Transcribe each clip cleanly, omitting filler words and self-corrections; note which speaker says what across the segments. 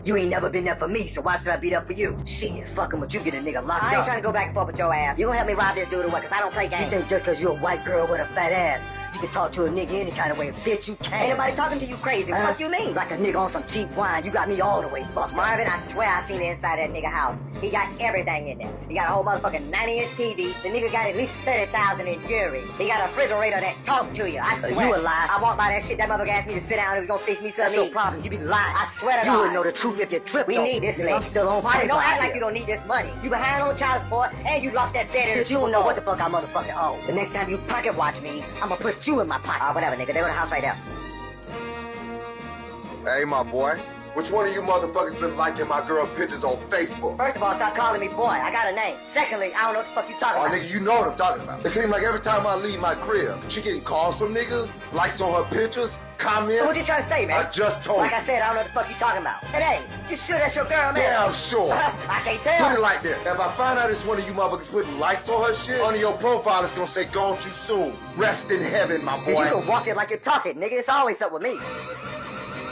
Speaker 1: You ain't never been there for me, so why should I be there for you? Shit, fucking with you, get a nigga locked up. I ain't trying to go back and forth with your ass. You gonna help me rob this dude or what? Cause I don't play games. You think just cause you're a white girl with a fat ass, you can talk to a nigga any kind of way? Bitch, you can't. Ain't nobody talking to you crazy. What the fuck you mean? Like a nigga on some cheap wine. You got me all the way fucked. Marvin, I swear I seen the inside of that nigga house. He got everything in there. He got a whole motherfucking 90-inch TV. The nigga got at least 30,000 in jewelry. He got a refrigerator that talk to you. I swear. You a lie. I walked by that shit. That motherfucker asked me to sit down and he was gonna fix me something. That's your problem. You be lying. I swear to God. You would know the truth if you tripped. We need this lady. I'm still on party. Don't act like you don't need this money. You behind on child support and you lost that bed in the you don't know what the fuck I motherfucking owe. The next time you pocket watch me, I'ma put you in my pocket. Whatever, nigga. They go to the house right now.
Speaker 2: Hey, my boy. Which one of you motherfuckers been liking my girl pictures on Facebook?
Speaker 1: First of all, stop calling me boy. I got a name. Secondly, I don't know what the fuck you talking about.
Speaker 2: Oh, nigga, you know what I'm talking about. It seems like every time I leave my crib, she getting calls from niggas, likes on her pictures, comments.
Speaker 1: So what you trying to say, man?
Speaker 2: I just told
Speaker 1: Like I said, I don't know what the fuck you talking about. Hey, you sure that's your girl, man?
Speaker 2: Yeah, I'm sure.
Speaker 1: I can't tell.
Speaker 2: Put it like this. If I find out it's one of you motherfuckers putting likes on her shit, under your profile it's gonna say gone too soon. Rest in heaven, my boy.
Speaker 1: See, you can walk it like you're talking, nigga. It's always up with me.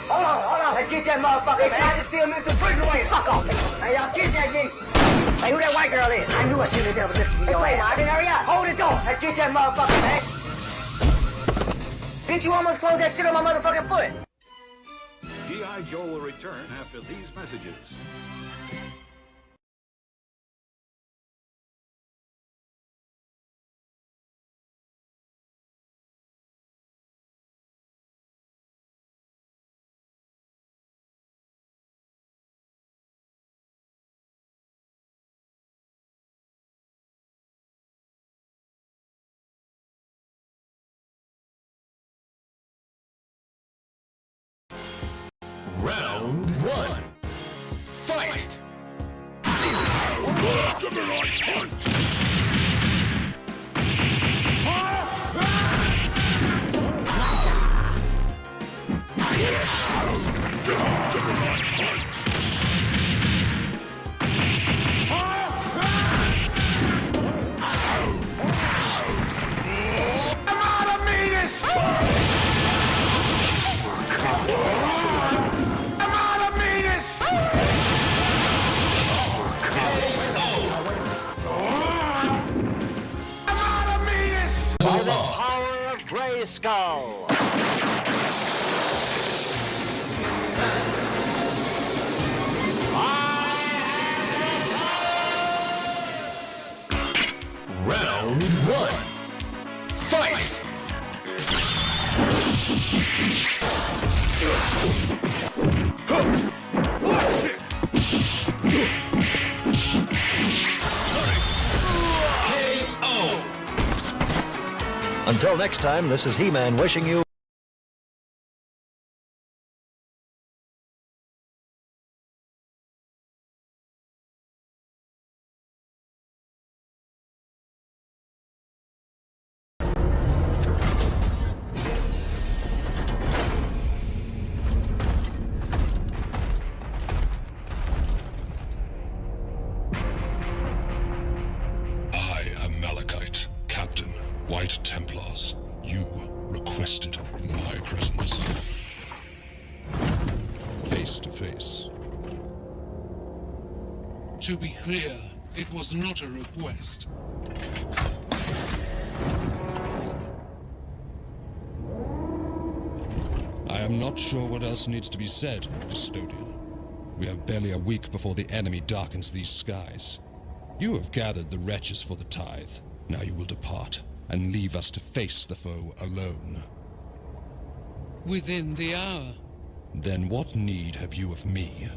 Speaker 1: Hold on. Let's get that motherfucker. They tried to steal Mr. Refrigerator. Fuck off, nigga. Hey, y'all, get that nigga. Hey, who that white girl is? I knew I shouldn't have never listened to your ass. Marvin, hurry up. Hold the door. Let's get that motherfucker, man. Bitch, you almost closed that shit on my motherfucking foot.
Speaker 3: G.I. Joe will return after these messages.
Speaker 4: Round one. Fight! Juggernaut punch! Juggernaut punch! I'm out of meters!
Speaker 5: By the power of Grayskull!
Speaker 4: Round one. Fight!
Speaker 5: Until next time, this is He-Man wishing you
Speaker 6: White Templars, you requested my presence. Face to face.
Speaker 7: To be clear, it was not a request.
Speaker 6: I am not sure what else needs to be said, Custodian. We have barely a week before the enemy darkens these skies. You have gathered the wretches for the tithe. Now you will depart and leave us to face the foe alone.
Speaker 7: Within the hour.
Speaker 6: Then what need have you of me?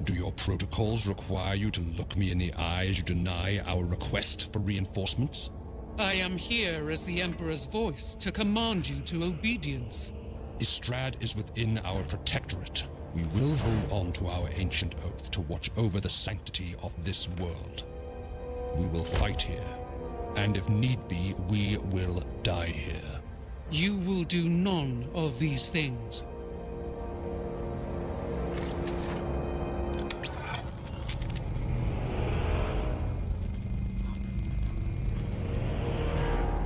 Speaker 6: Do your protocols require you to look me in the eye as you deny our request for reinforcements?
Speaker 7: I am here as the Emperor's voice to command you to obedience.
Speaker 6: Istrad is within our protectorate. We will hold on to our ancient oath to watch over the sanctity of this world. We will fight here, and if need be, we will die here.
Speaker 7: You will do none of these things.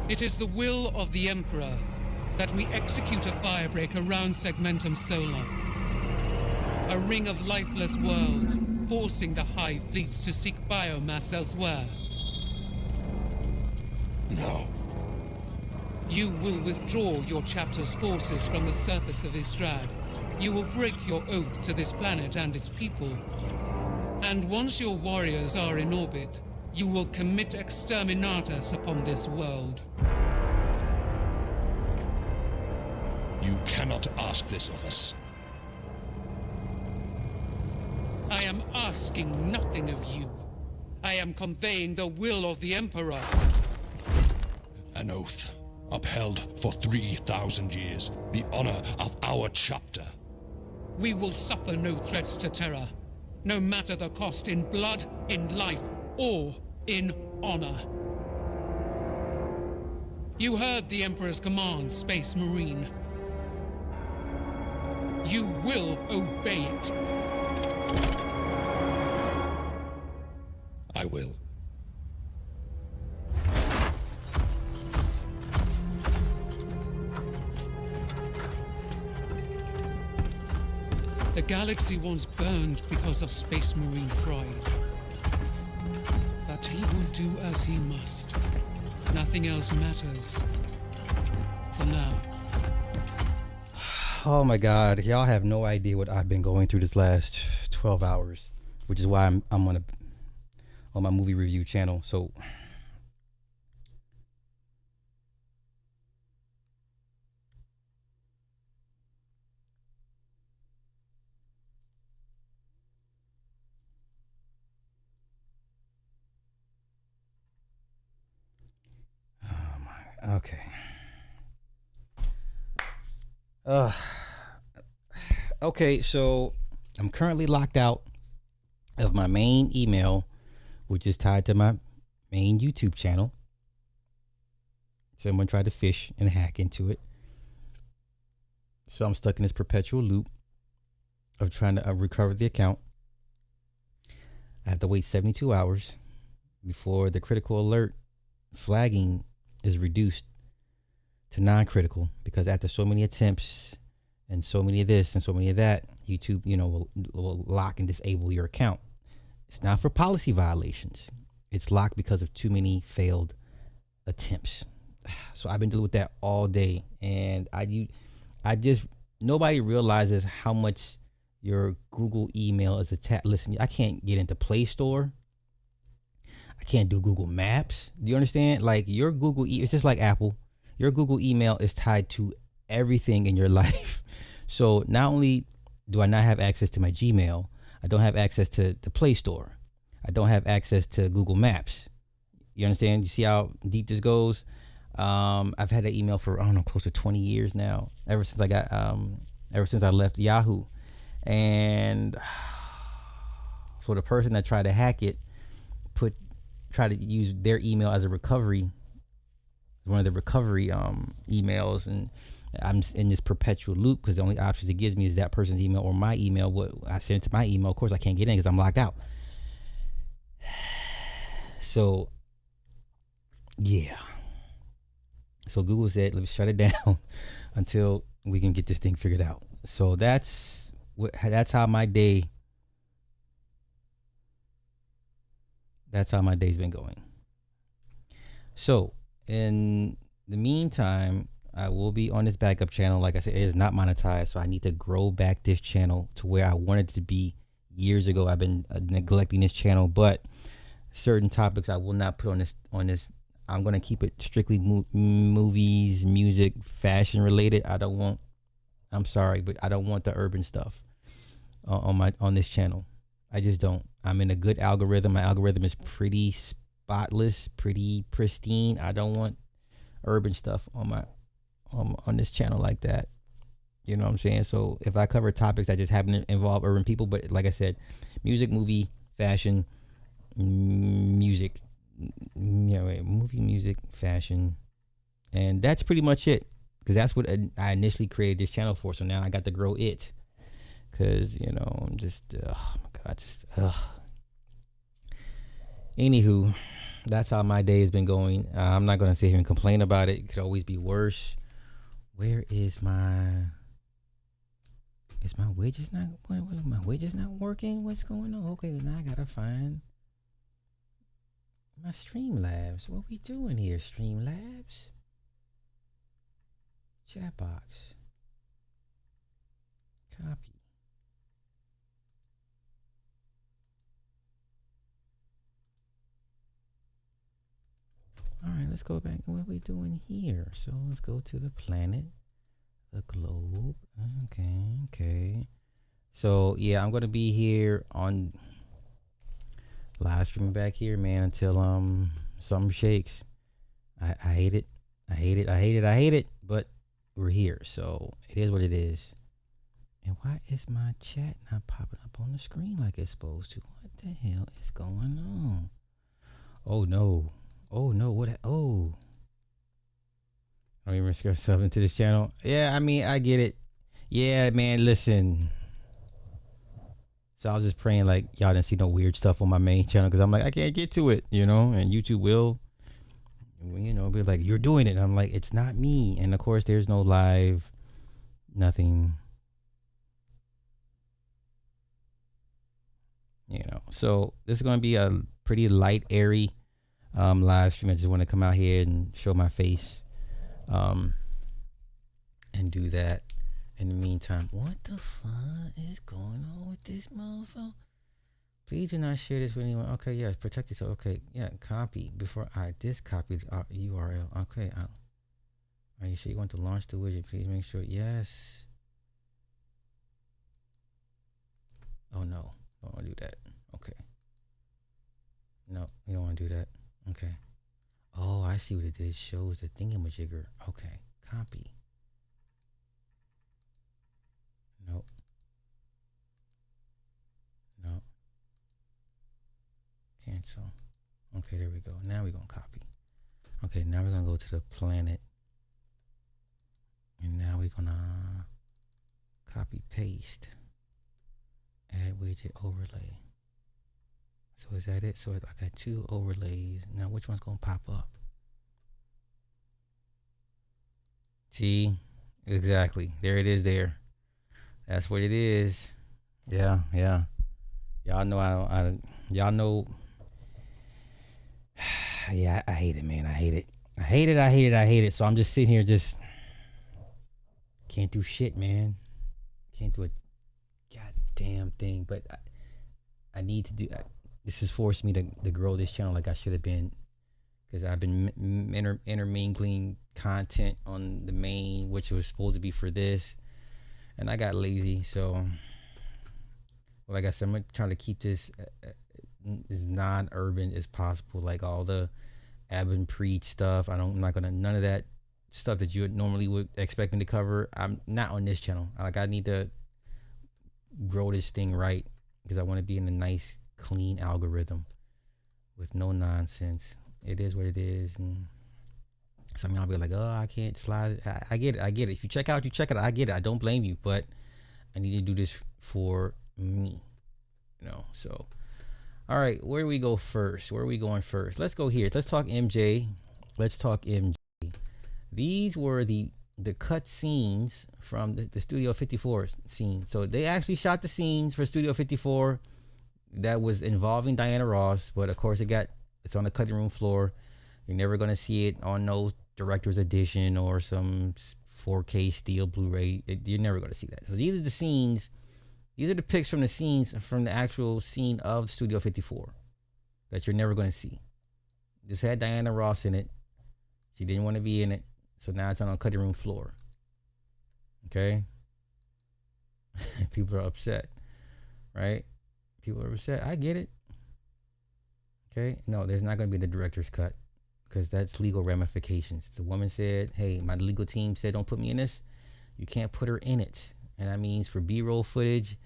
Speaker 7: It is the will of the Emperor that we execute a firebreak around Segmentum Solon. A A ring of lifeless worlds, forcing the Hive fleets to seek biomass elsewhere.
Speaker 6: No.
Speaker 7: You will withdraw your chapter's forces from the surface of Istrad. You will break your oath to this planet and its people. And once your warriors are in orbit, you will commit exterminatus upon this world.
Speaker 6: You cannot ask this of us.
Speaker 7: I am asking nothing of you. I am conveying the will of the Emperor.
Speaker 6: An oath upheld for 3,000 years, the honor of our chapter.
Speaker 7: We will suffer no threats to Terra, no matter the cost in blood, in life, or in honor. You heard the Emperor's command, Space Marine. You will obey it.
Speaker 6: I will.
Speaker 7: The galaxy once burned because of Space Marine pride. But he will do as he must. Nothing else matters. For now.
Speaker 8: Oh my God, y'all have no idea what I've been going through this last 12 hours, which is why I'm on my movie review channel. So okay. Okay, so I'm currently locked out of my main email, which is tied to my main YouTube channel. Someone tried to fish and hack into it. So I'm stuck in this perpetual loop of trying to recover the account. I have to wait 72 hours before the critical alert flagging is reduced to non-critical, because after so many attempts and so many of this and so many of that, YouTube, will lock and disable your account. It's not for policy violations. It's locked because of too many failed attempts. So I've been dealing with that all day, and nobody realizes how much your Google email is attached. Listen, I can't get into Play Store. I can't do Google Maps. Do you understand? Like, your Google, it's just like Apple. Your Google email is tied to everything in your life. So not only do I not have access to my Gmail, I don't have access to Play Store. I don't have access to Google Maps. You understand? You see how deep this goes? I've had that email for, I don't know, close to 20 years now. Ever since I left Yahoo. And so the person that tried to hack it tried to use their email as a recovery, one of the recovery emails, and I'm in this perpetual loop because the only options it gives me is that person's email or my email. What I send it to my email, of course I can't get in because I'm locked out. So yeah. So Google said, let's shut it down until we can get this thing figured out. So that's how my day's been going. So in the meantime, I will be on this backup channel. Like I said, it is not monetized, so I need to grow back this channel to where I wanted it to be years ago. I've been neglecting this channel, but certain topics I will not put on this. I'm going to keep it strictly movies, music, fashion related. I'm sorry, but I don't want the urban stuff on this channel. I just don't. I'm in a good algorithm. My algorithm is pretty spotless, pretty pristine. I don't want urban stuff on this channel like that. You know what I'm saying? So if I cover topics that just happen to involve urban people, but like I said, music, movie, fashion, music, movie, music, fashion, and that's pretty much it, because that's what I initially created this channel for. So now I got to grow it, because I'm just oh my god, anywho, that's how my day has been going. I'm not gonna sit here and complain about it. It could always be worse. Where is my Is my widgets not? What, my widgets not working? What's going on? Okay, now I gotta find my Streamlabs. What we doing here, Streamlabs? Chat box. Copy. All right, let's go back. What are we doing here? So let's go to the planet, the globe. Okay. So yeah, I'm gonna be here on live streaming back here, man, until something shakes. I hate it. I hate it. But we're here, so it is what it is. And why is my chat not popping up on the screen like it's supposed to? What the hell is going on? Oh no. What? Oh. I don't even risk yourself into this channel. Yeah, I mean, I get it. Yeah, man, listen. So I was just praying like y'all didn't see no weird stuff on my main channel, because I'm like, I can't get to it, you know, and YouTube will, you know, be like, you're doing it. And I'm like, it's not me. And of course, there's no live, nothing, you know. So this is going to be a pretty light, airy live stream. I just want to come out here and show my face and do that. In the meantime, what the fuck is going on with this motherfucker? Please do not share this with anyone. Okay, yes, protect yourself. Okay, yeah, copy before I copy the URL. Okay, are you sure you want to launch the widget? Please make sure. Yes. Oh no, I don't want to do that. Okay. No, we don't want to do that. Okay. Oh, I see what it is. Shows the thingamajigger. Okay, copy. Nope. Nope. Cancel. Okay, there we go. Now we're going to copy. Okay, now we're going to go to the planet. And now we're going to copy paste. Add widget overlay. So is that it? So I got 2 overlays. Now which one's going to pop up? See? Exactly. There it is there. That's what it is. Yeah. Y'all know y'all know. Yeah, I hate it, man. I hate it. So I'm just sitting here, just can't do shit, man. Can't do a goddamn thing. But I need to do. This has forced me to grow this channel like I should have been, because I've been intermingling content on the main, which was supposed to be for this. And I got lazy, so like I said, I'm gonna try to keep this as non-urban as possible. Like all the Abin Preach stuff, I'm not gonna, none of that stuff that you normally would expect me to cover. I'm not on this channel. Like I need to grow this thing right, because I want to be in a nice, clean algorithm with no nonsense. It is what it is, and some of y'all be like, oh, I can't slide. I get it. If you check out, you check it out. I get it. I don't blame you, but I need to do this for me, you know. So, all right, where do we go first? Where are we going first? Let's go here. Let's talk MJ. These were the cut scenes from the Studio 54 scene. So they actually shot the scenes for Studio 54 that was involving Diana Ross, but of course it's on the cutting room floor. You're never gonna see it on no director's edition or some 4K steel Blu-ray. You're never going to see that. So these are the scenes. These are the pics from the scenes from the actual scene of Studio 54 that you're never going to see. This had Diana Ross in it. She didn't want to be in it, so now it's on a cutting room floor. Okay? People are upset, right? People are upset. I get it. Okay? No, there's not going to be the director's cut, because that's legal ramifications. The woman said, hey, my legal team said don't put me in this. You can't put her in it. And that means for B-roll footage,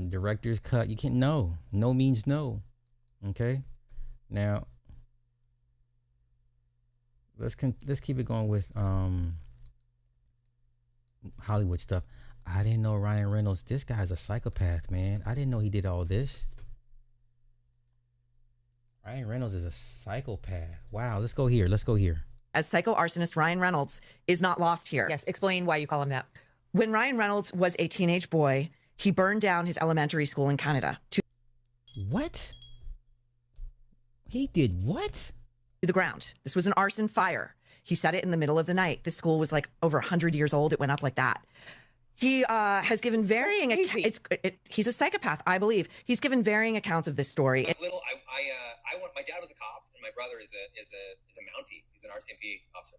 Speaker 8: director's cut, you can't. No means no. Okay? Now, let's keep it going with Hollywood stuff. I didn't know Ryan Reynolds, this guy's a psychopath, man. I didn't know he did all this. Ryan Reynolds is a psychopath. Wow, let's go here. As
Speaker 9: psycho arsonist Ryan Reynolds is not lost here.
Speaker 10: Yes, explain why you call him that.
Speaker 9: When Ryan Reynolds was a teenage boy, he burned down his elementary school in Canada.
Speaker 8: What? He did what?
Speaker 9: To the ground. This was an arson fire. He set it in the middle of the night. This school was like over 100 years old. It went up like that. He has given varying. He's a psychopath, I believe. He's given varying accounts of this story.
Speaker 10: Little, my dad was a cop, and my brother is a Mountie. He's an RCMP officer.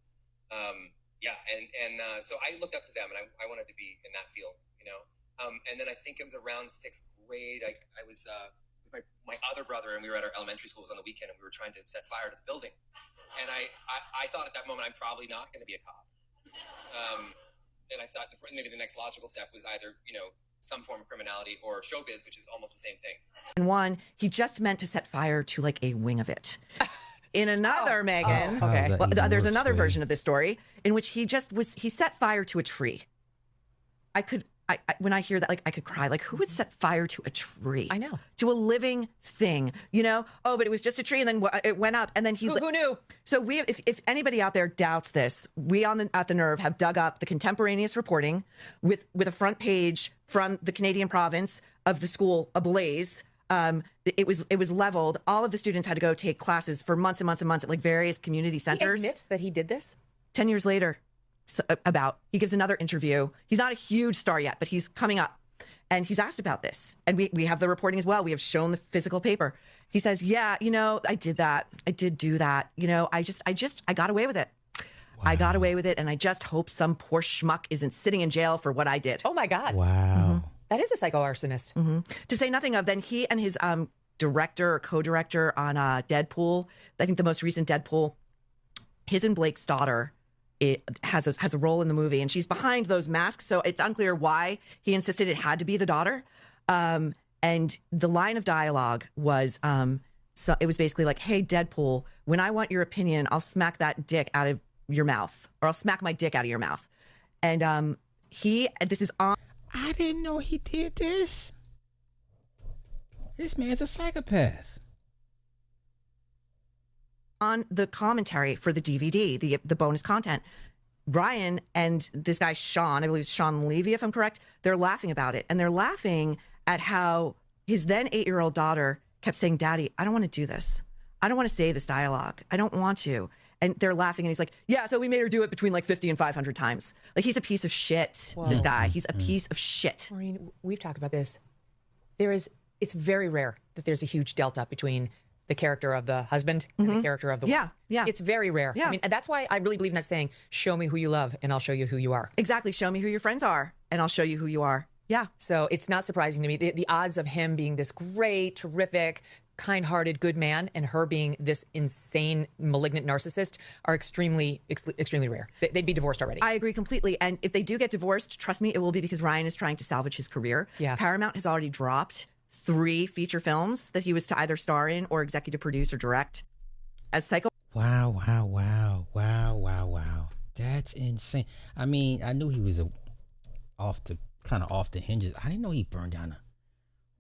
Speaker 10: So I looked up to them, and I wanted to be in that field, you know. And then I think it was around 6th grade. I was with my other brother, and we were at our elementary schools on the weekend, and we were trying to set fire to the building. And I thought at that moment, I'm probably not going to be a cop. And I thought maybe the next logical step was either, you know, some form of criminality or showbiz, which is almost the same thing.
Speaker 9: And one, he just meant to set fire to like a wing of it. In another, Megan, there's another version of this story in which he set fire to a tree. When I hear that, like, I could cry. Like, who would set fire to a tree?
Speaker 11: I know.
Speaker 9: To a living thing, you know? Oh, but it was just a tree, and then it went up, and then he...
Speaker 11: Who knew?
Speaker 9: So if anybody out there doubts this, we at the Nerve have dug up the contemporaneous reporting with a front page from the Canadian province of the school ablaze. It was leveled. All of the students had to go take classes for months and months and months at like various community centers.
Speaker 11: He admits that he did this?
Speaker 9: 10 years later. He gives another interview. He's not a huge star yet, but he's coming up, and he's asked about this, and we have the reporting as well. We have shown the physical paper. He says, yeah, you know, I did that. I did do that. You know, I got away with it. Wow. I got away with it, and I just hope some poor schmuck isn't sitting in jail for what I did.
Speaker 11: Oh my God.
Speaker 8: Wow.
Speaker 9: Mm-hmm.
Speaker 11: That is a psycho-arsonist.
Speaker 9: Mm-hmm. To say nothing of then he and his director or co-director on Deadpool, I think the most recent Deadpool, his and Blake's daughter, it has a role in the movie, and she's behind those masks, so it's unclear why he insisted it had to be the daughter. And the line of dialogue was, so it was basically like, "Hey, Deadpool, when I want your opinion, I'll smack that dick out of your mouth, or I'll smack my dick out of your mouth." And this is on.
Speaker 8: I didn't know he did this. This man's a psychopath.
Speaker 9: On the commentary for the DVD, the bonus content, Ryan and this guy Sean, I believe it's Sean Levy, if I'm correct, they're laughing about it. And they're laughing at how his then 8-year-old daughter kept saying, "Daddy, I don't want to do this. I don't want to say this dialogue. I don't want to." And they're laughing, and he's like, "Yeah, so we made her do it between like 50 and 500 times." Like, he's a piece of shit, this guy. He's a piece of shit.
Speaker 11: Maureen, we've talked about this. It's very rare that there's a huge delta between the character of the husband and the character of the wife.
Speaker 9: Yeah.
Speaker 11: It's very rare.
Speaker 9: Yeah.
Speaker 11: I mean, that's why I really believe in that saying, show me who you love and I'll show you who you are.
Speaker 9: Exactly. Show me who your friends are and I'll show you who you are. Yeah.
Speaker 11: So it's not surprising to me. The odds of him being this great, terrific, kind-hearted, good man and her being this insane, malignant narcissist are extremely, extremely rare. They'd be divorced already.
Speaker 9: I agree completely. And if they do get divorced, trust me, it will be because Ryan is trying to salvage his career.
Speaker 11: Yeah.
Speaker 9: Paramount has already dropped 3 feature films that he was to either star in or executive produce or direct as Psycho.
Speaker 8: Wow. That's insane. I mean, I knew he was off the hinges. I didn't know he burned down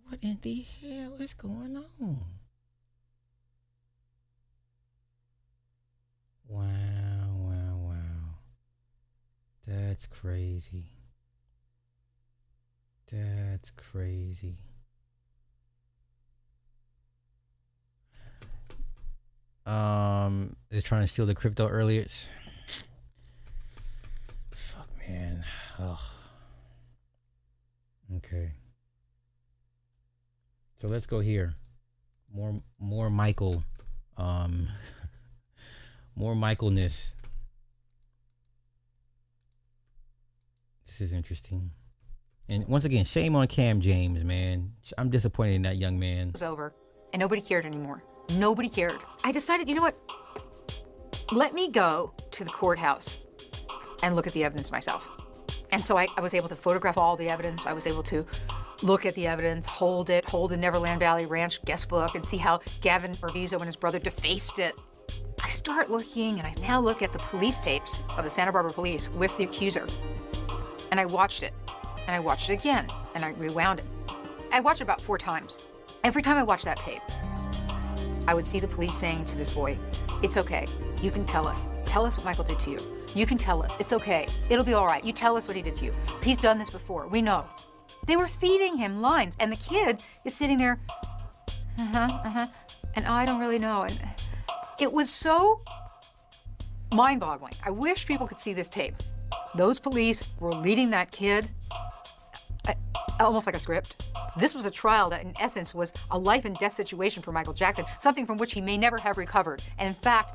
Speaker 8: what in the hell is going on? Wow. That's crazy. They're trying to steal the crypto earlier. Fuck, man. Ugh. Okay. So let's go here. More Michael. More Michaelness. This is interesting. And once again, shame on Cam James, man. I'm disappointed in that young man.
Speaker 12: It was over, and nobody cared anymore. Nobody cared. I decided, you know what? Let me go to the courthouse and look at the evidence myself. And so I was able to photograph all the evidence. I was able to look at the evidence, hold the Neverland Valley Ranch guest book, and see how Gavin Urbizo and his brother defaced it. I start looking, and I now look at the police tapes of the Santa Barbara police with the accuser. And I watched it, and I watched it again, and I rewound it. I watched it about 4 times. Every time I watched that tape, I would see the police saying to this boy, It's okay. You can tell us. Tell us what Michael did to you. You can tell us. It's okay. It'll be all right. You tell us what he did to you. He's done this before. We know. They were feeding him lines, and the kid is sitting there, and I don't really know. And it was so mind-boggling. I wish people could see this tape. Those police were leading that kid almost like a script. This was a trial that, in essence, was a life and death situation for Michael Jackson, something from which he may never have recovered. And in fact,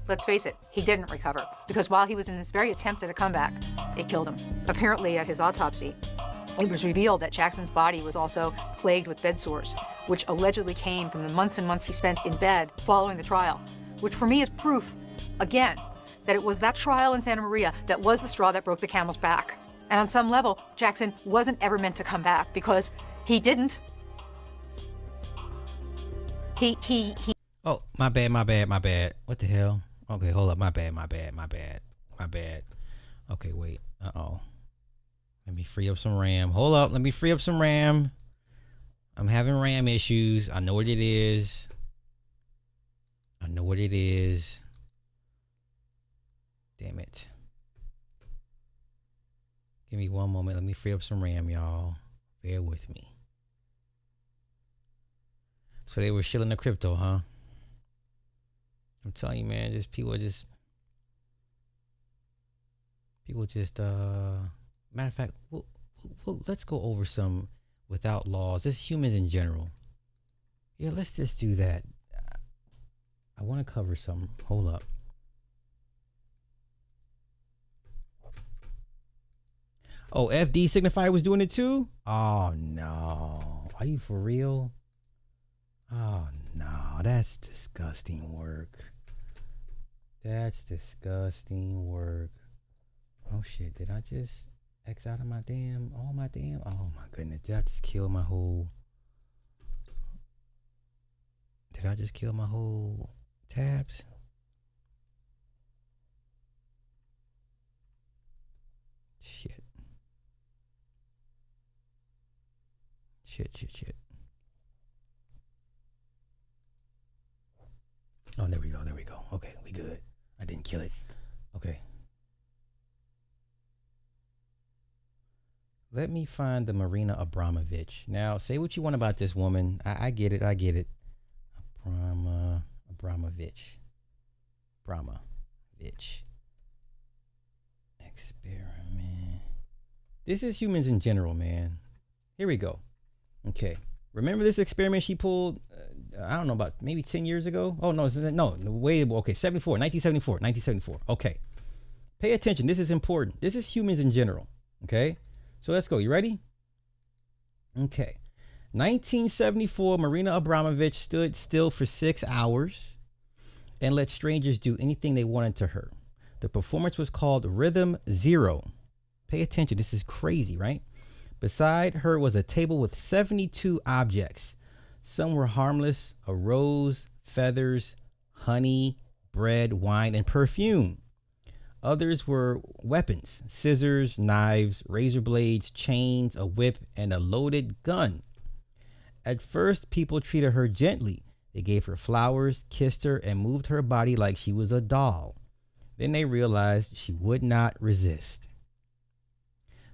Speaker 12: let's face it, he didn't recover, because while he was in this very attempt at a comeback, it killed him. Apparently, at his autopsy, it was revealed that Jackson's body was also plagued with bed sores, which allegedly came from the months and months he spent in bed following the trial, which for me is proof, again, that it was that trial in Santa Maria that was the straw that broke the camel's back. And on some level, Jackson wasn't ever meant to come back, because he didn't. He.
Speaker 8: Oh, my bad. What the hell? Okay, hold up. My bad. Okay, wait. Uh-oh. Let me free up some RAM. Hold up. Let me free up some RAM. I'm having RAM issues. I know what it is. Damn it. Give me one moment. Let me free up some RAM, y'all. Bear with me. So they were shilling the crypto, huh? I'm telling you, man, people just matter of fact, we'll let's go over some without laws. Just humans in general. Yeah, let's just do that. I want to cover some. Hold up. Oh, FD Signifier was doing it too? Oh no. Are you for real? Oh no, that's disgusting work. Oh shit, did I just X out of my damn, oh my goodness, did I just kill my whole tabs? Shit. Oh, there we go. Okay, we good. I didn't kill it. Okay. Let me find the Marina Abramovich. Now, say what you want about this woman. I get it. Abramovich. Experiment. This is humans in general, man. Here we go. Okay. Remember this experiment she pulled, I don't know, about maybe 10 years ago? Oh, no, way, okay, 1974. Okay. Pay attention. This is important. This is humans in general. Okay. So let's go. You ready? Okay. 1974, Marina Abramovich stood still for 6 hours and let strangers do anything they wanted to her. The performance was called Rhythm Zero. Pay attention. This is crazy, right? Beside her was a table with 72 objects. Some were harmless: a rose, feathers, honey, bread, wine, and perfume. Others were weapons: scissors, knives, razor blades, chains, a whip, and a loaded gun. At first, people treated her gently. They gave her flowers, kissed her, and moved her body like she was a doll. Then they realized she would not resist.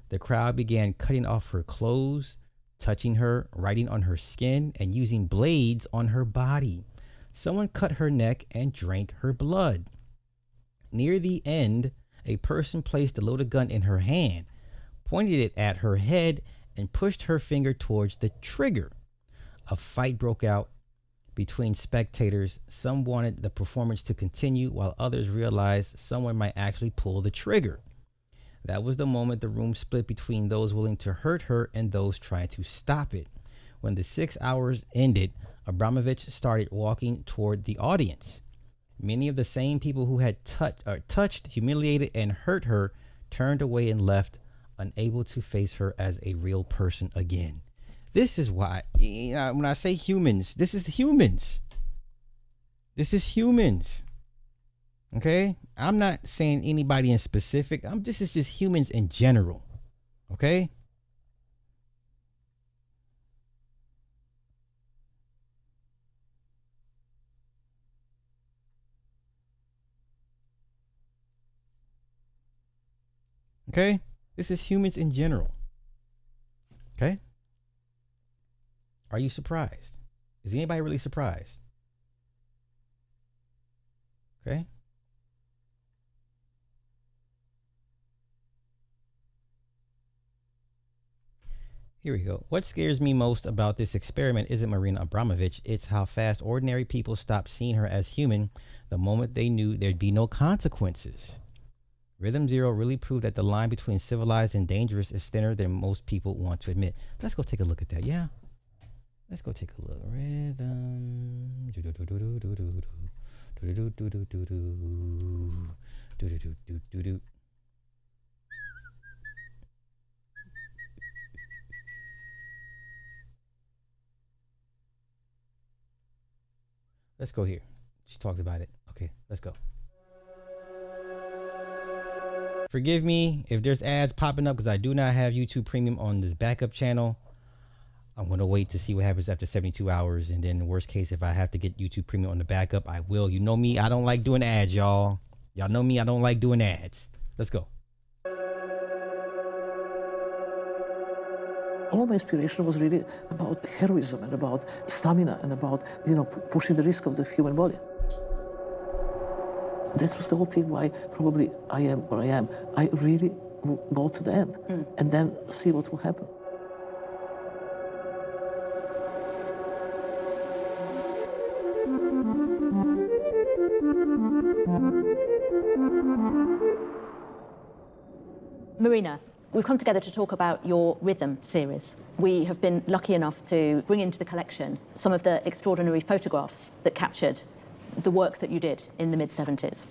Speaker 8: The crowd began cutting off her clothes, touching her, writing on her skin, and using blades on her body. Someone cut her neck and drank her blood. Near the end, a person placed a loaded gun in her hand, pointed it at her head, and pushed her finger towards the trigger. A fight broke out between spectators. Some wanted the performance to continue, while others realized someone might actually pull the trigger. That was the moment the room split between those willing to hurt her and those trying to stop it. When the 6 hours ended, Abramovich started walking toward the audience. Many of the same people who had touched, humiliated, and hurt her turned away and left, unable to face her as a real person again. This is why, when I say humans, this is humans. Okay? I'm not saying anybody in specific. This is just humans in general. Okay? Okay? This is humans in general. Okay? Are you surprised? Is anybody really surprised? Okay? Here we go. What scares me most about this experiment isn't Marina Abramovich. It's how fast ordinary people stopped seeing her as human the moment they knew there'd be no consequences. Rhythm Zero really proved that the line between civilized and dangerous is thinner than most people want to admit. Let's go take a look at that, yeah? Let's go take a look. Rhythm. Let's go here. She talks about it. Okay, let's go. Forgive me if there's ads popping up because I do not have YouTube Premium on this backup channel. I'm going to wait to see what happens after 72 hours. And then worst case, if I have to get YouTube Premium on the backup, I will. You know me, I don't like doing ads, y'all. Y'all know me, I don't like doing ads. Let's go.
Speaker 13: All my inspiration was really about heroism and about stamina and about, pushing the risk of the human body. That was the whole thing why probably I am where I am. I really will go to the end and then see what will happen.
Speaker 14: Marina, we've come together to talk about your Rhythm series. We have been lucky enough to bring into the collection some of the extraordinary photographs that captured the work that you did in the mid-70s.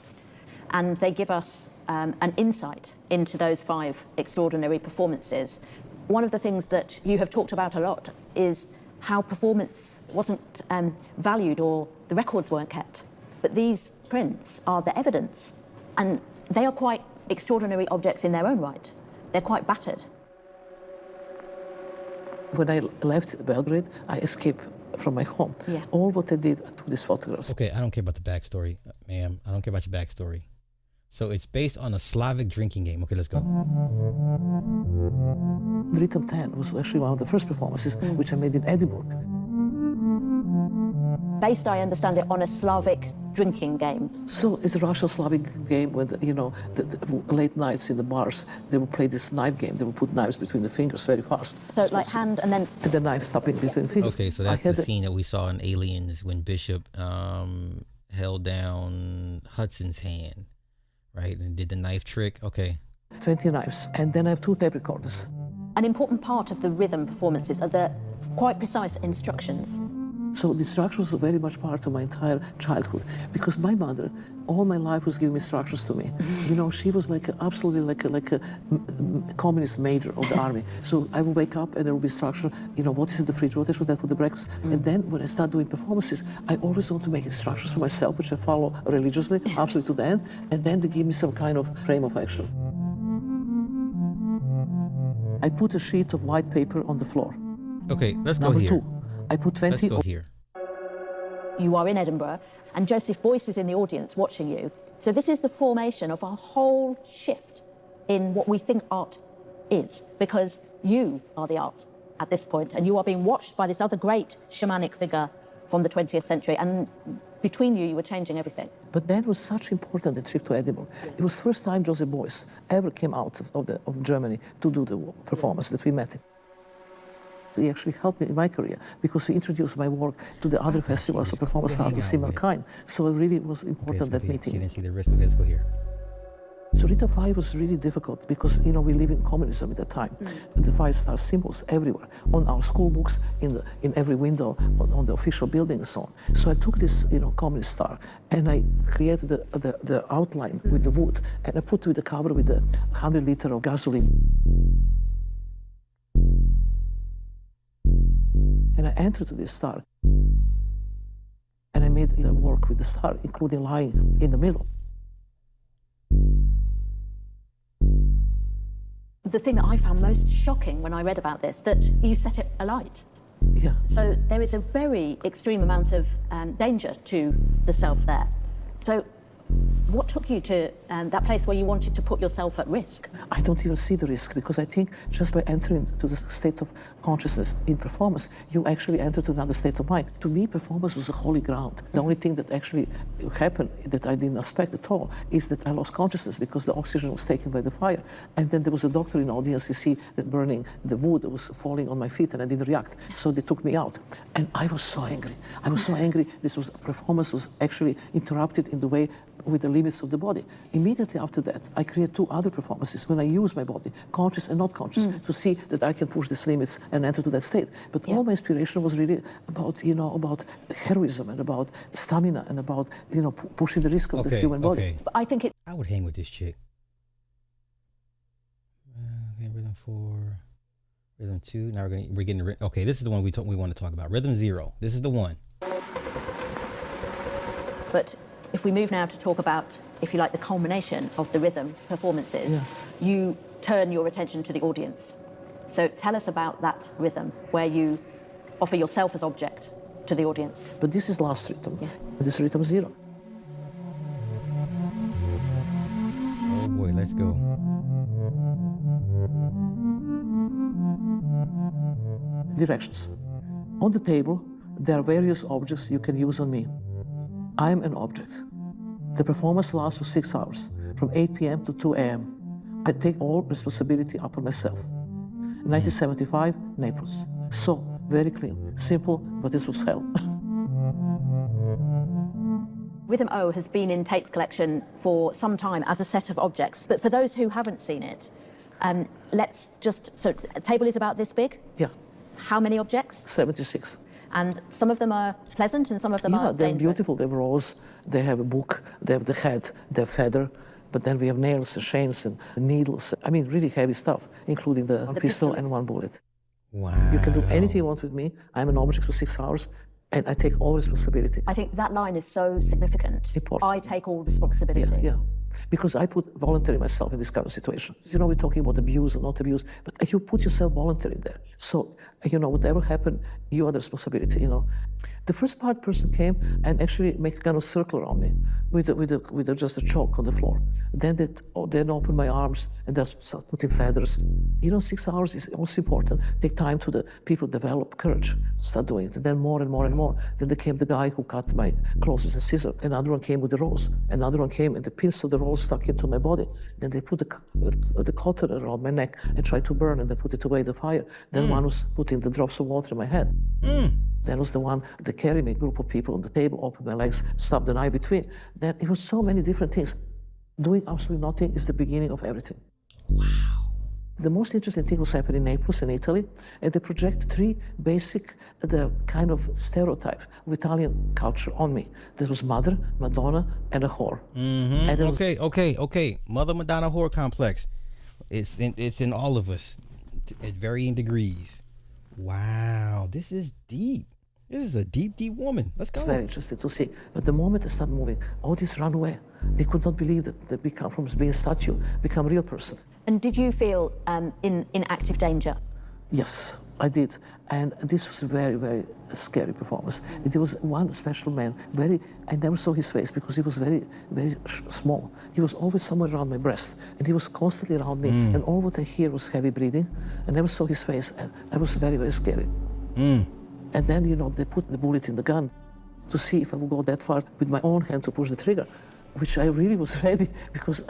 Speaker 14: And they give us an insight into those 5 extraordinary performances. One of the things that you have talked about a lot is how performance wasn't valued or the records weren't kept. But these prints are the evidence, and they are quite extraordinary objects in their own right. They're quite battered.
Speaker 13: When I left Belgrade, I escaped from my home.
Speaker 14: Yeah.
Speaker 13: All what I did, I took these photographs.
Speaker 8: Okay, I don't care about the backstory, ma'am. I don't care about your backstory. So it's based on a Slavic drinking game. Okay, let's go.
Speaker 13: Rhythm 10 was actually one of the first performances which I made in Edinburgh.
Speaker 14: Based, I understand it, on a Slavic drinking game.
Speaker 13: So it's a Russian Slavic game when, the late nights in the bars, they would play this knife game. They would put knives between the fingers very fast.
Speaker 14: So like hand and then...
Speaker 13: And the knife stopping between the fingers.
Speaker 8: Okay, so that's the scene that we saw in Aliens when Bishop held down Hudson's hand, right? And did the knife trick. Okay.
Speaker 13: 20 knives. And then I have 2 tape recorders.
Speaker 14: An important part of the Rhythm performances are the quite precise instructions.
Speaker 13: So the instructions were very much part of my entire childhood, because my mother, all my life, was giving instructions to me. She was absolutely like a communist major of the army. So I would wake up and there would be instruction, what is in the fridge, what I should have for the breakfast. And then when I start doing performances, I always want to make instructions for myself, which I follow religiously, absolutely to the end. And then they give me some kind of frame of action. I put a sheet of white paper on the floor.
Speaker 8: Okay, let's go
Speaker 13: Number
Speaker 8: here.
Speaker 13: 2. I put 20.
Speaker 8: Let's go here.
Speaker 14: You are in Edinburgh, and Joseph Boyce is in the audience watching you. So this is the formation of a whole shift in what we think art is, because you are the art at this point, and you are being watched by this other great shamanic figure from the 20th century, and between you were changing everything.
Speaker 13: But that was such important, the trip to Edinburgh. It was the first time Joseph Boyce ever came out of Germany to do the performance that we met him. He actually helped me in my career because he introduced my work to the other festivals of performance art of similar kind. So it really was important, that meeting.
Speaker 8: You didn't see the risk. Okay, let's go here.
Speaker 13: So Rhythm 5 was really difficult because, we live in communism at that time. The 5-star symbols everywhere, on our school books, in every window, on the official building and so on. So I took this, communist star and I created the outline with the wood, and I put with the cover with the 100 liter of gasoline. And I entered to this star. And I made a work with the star, including lying in the middle.
Speaker 14: The thing that I found most shocking when I read about this, that you set it alight.
Speaker 13: Yeah.
Speaker 14: So there is a very extreme amount of danger to the self there. So What took you to that place where you wanted to put yourself at risk?
Speaker 13: I don't even see the risk, because I think just by entering to the state of consciousness in performance, you actually enter to another state of mind. To me, performance was a holy ground. The only thing that actually happened that I didn't expect at all is that I lost consciousness because the oxygen was taken by the fire. And then there was a doctor in the audience. You see that burning, the wood was falling on my feet, and I didn't react. So they took me out. And I was so angry. I was so angry. Performance was actually interrupted in the way with the limits of the body. Immediately after that, I create 2 other performances when I use my body, conscious and not conscious, to see that I can push these limits and enter to that state. But all my inspiration was really about, about heroism and about stamina and about, pushing the risk of the human body.
Speaker 8: Okay.
Speaker 14: But I think
Speaker 8: I would hang with this chick. Rhythm 4, rhythm 2. Now we're getting okay. This is the one we want to talk about. Rhythm 0. This is the one.
Speaker 14: But if we move now to talk about, if you like, the culmination of the rhythm performances, you turn your attention to the audience. So tell us about that rhythm where you offer yourself as object to the audience.
Speaker 13: But this is last rhythm.
Speaker 14: Yes.
Speaker 13: This is rhythm 0.
Speaker 8: Oh boy, let's go.
Speaker 13: Directions. On the table, there are various objects you can use on me. I am an object. The performance lasts for 6 hours, from 8 p.m. to 2 a.m. I take all responsibility upon myself. 1975, Naples. So, very clean, simple, but this was hell.
Speaker 14: Rhythm O has been in Tate's collection for some time as a set of objects, but for those who haven't seen it, let's just, so a table is about this big?
Speaker 13: Yeah.
Speaker 14: How many objects?
Speaker 13: 76.
Speaker 14: And some of them are pleasant and some of them are
Speaker 13: they're
Speaker 14: dangerous.
Speaker 13: beautiful. They have rose, they have a book, they have the head, they have feather, but then we have nails and chains and needles. I mean, really heavy stuff, including the pistol and 1 bullet.
Speaker 8: Wow.
Speaker 13: You can do anything you want with me. I'm an object for 6 hours, and I take all responsibility.
Speaker 14: I think that line is so significant.
Speaker 13: Important.
Speaker 14: I take all responsibility.
Speaker 13: Yeah. Because I put voluntary myself in this kind of situation. We're talking about abuse or not abuse, but you put yourself voluntary there. So, whatever happened, you are the responsibility, The first part person came and actually make a kind of circle around me with just a chalk on the floor. Then they open my arms and they start putting feathers. 6 hours is also important. Take time to the people develop courage, start doing it. And then more and more and more. Then there came the guy who cut my clothes with a scissor. Another one came with the rose. Another one came and the pins of the rose stuck into my body. Then they put the cotton around my neck and tried to burn and then put it away in the fire. Then one was putting the drops of water in my head. Then was the one that carried me, a group of people on the table, opened my legs, stopped the knife between. Then it was so many different things. Doing absolutely nothing is the beginning of everything.
Speaker 8: Wow.
Speaker 13: The most interesting thing was happening in Naples in Italy, and they project 3 basic, the kind of stereotype of Italian culture on me. There was mother, Madonna, and a whore.
Speaker 8: Mm-hmm.
Speaker 13: And
Speaker 8: Okay. Mother, Madonna, whore complex. It's in all of us at varying degrees. Wow, this is deep. This is a deep, deep woman. Let's go.
Speaker 13: It's very interesting to see. But the moment they start moving, all these run away. They could not believe that they become, from being a statue, become a real person.
Speaker 14: And did you feel in active danger?
Speaker 13: Yes, I did. And this was a very, very scary performance. There was one special man, I never saw his face because he was very, very small. He was always somewhere around my breast, and he was constantly around me. And all what I hear was heavy breathing. I never saw his face, and I was very, very scary. And then, they put the bullet in the gun to see if I would go that far with my own hand to push the trigger, which I really was ready because,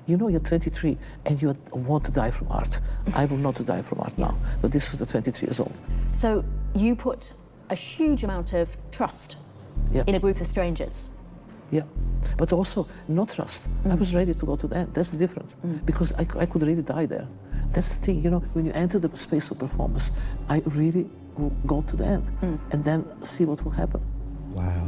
Speaker 13: you're 23 and you want to die from art. I will not die from art now, but this was the 23 years old.
Speaker 14: So you put a huge amount of trust in a group of strangers.
Speaker 13: Yeah, but also not trust. I was ready to go to the end. That's the difference, because I could really die there. That's the thing, when you enter the space of performance, I really will go to the end and then see what will happen.
Speaker 8: Wow.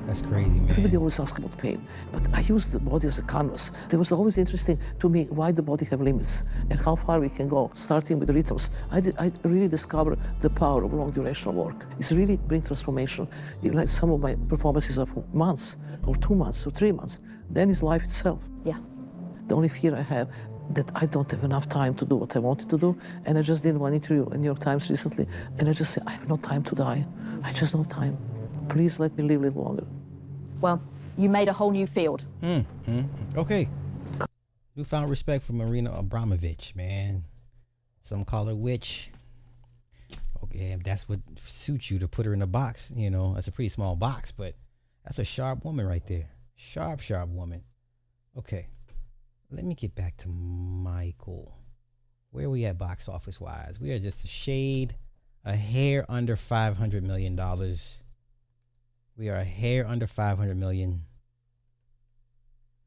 Speaker 8: That's crazy, man.
Speaker 13: Everybody always asks about pain, but I use the body as a canvas. There was always interesting to me why the body have limits and how far we can go, starting with the rhythms. I really discovered the power of long durational work. It's really bring transformation. Like some of my performances are for months, or 2 months, or 3 months. Then it's life itself.
Speaker 14: Yeah.
Speaker 13: The only fear I have that I don't have enough time to do what I wanted to do. And I just did one interview in New York Times recently, and I just said, I have no time to die. I just don't have time. Please let me live a little longer.
Speaker 14: Well, You made a whole new field.
Speaker 8: Okay. Newfound respect for Marina Abramovich, man. Some call her witch. Okay, if that's what suits you to put her in a box, you know, that's a pretty small box, but that's a sharp woman right there. Sharp woman. Okay, let me get back to Michael. Where are we at box office wise? We are just a hair under $500 million. We are a hair under 500 million.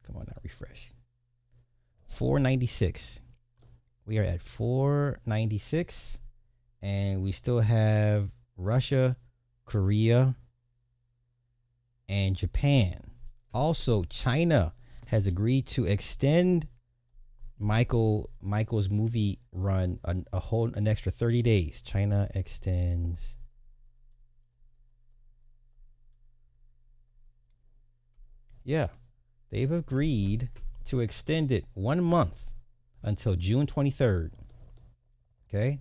Speaker 8: Come on now, refresh. 496. We are at 496. And we still have Russia, Korea, and Japan. Also, China has agreed to extend Michael's movie run an extra 30 days. China extends. Yeah, they've agreed to extend it 1 month until June 23rd. Okay.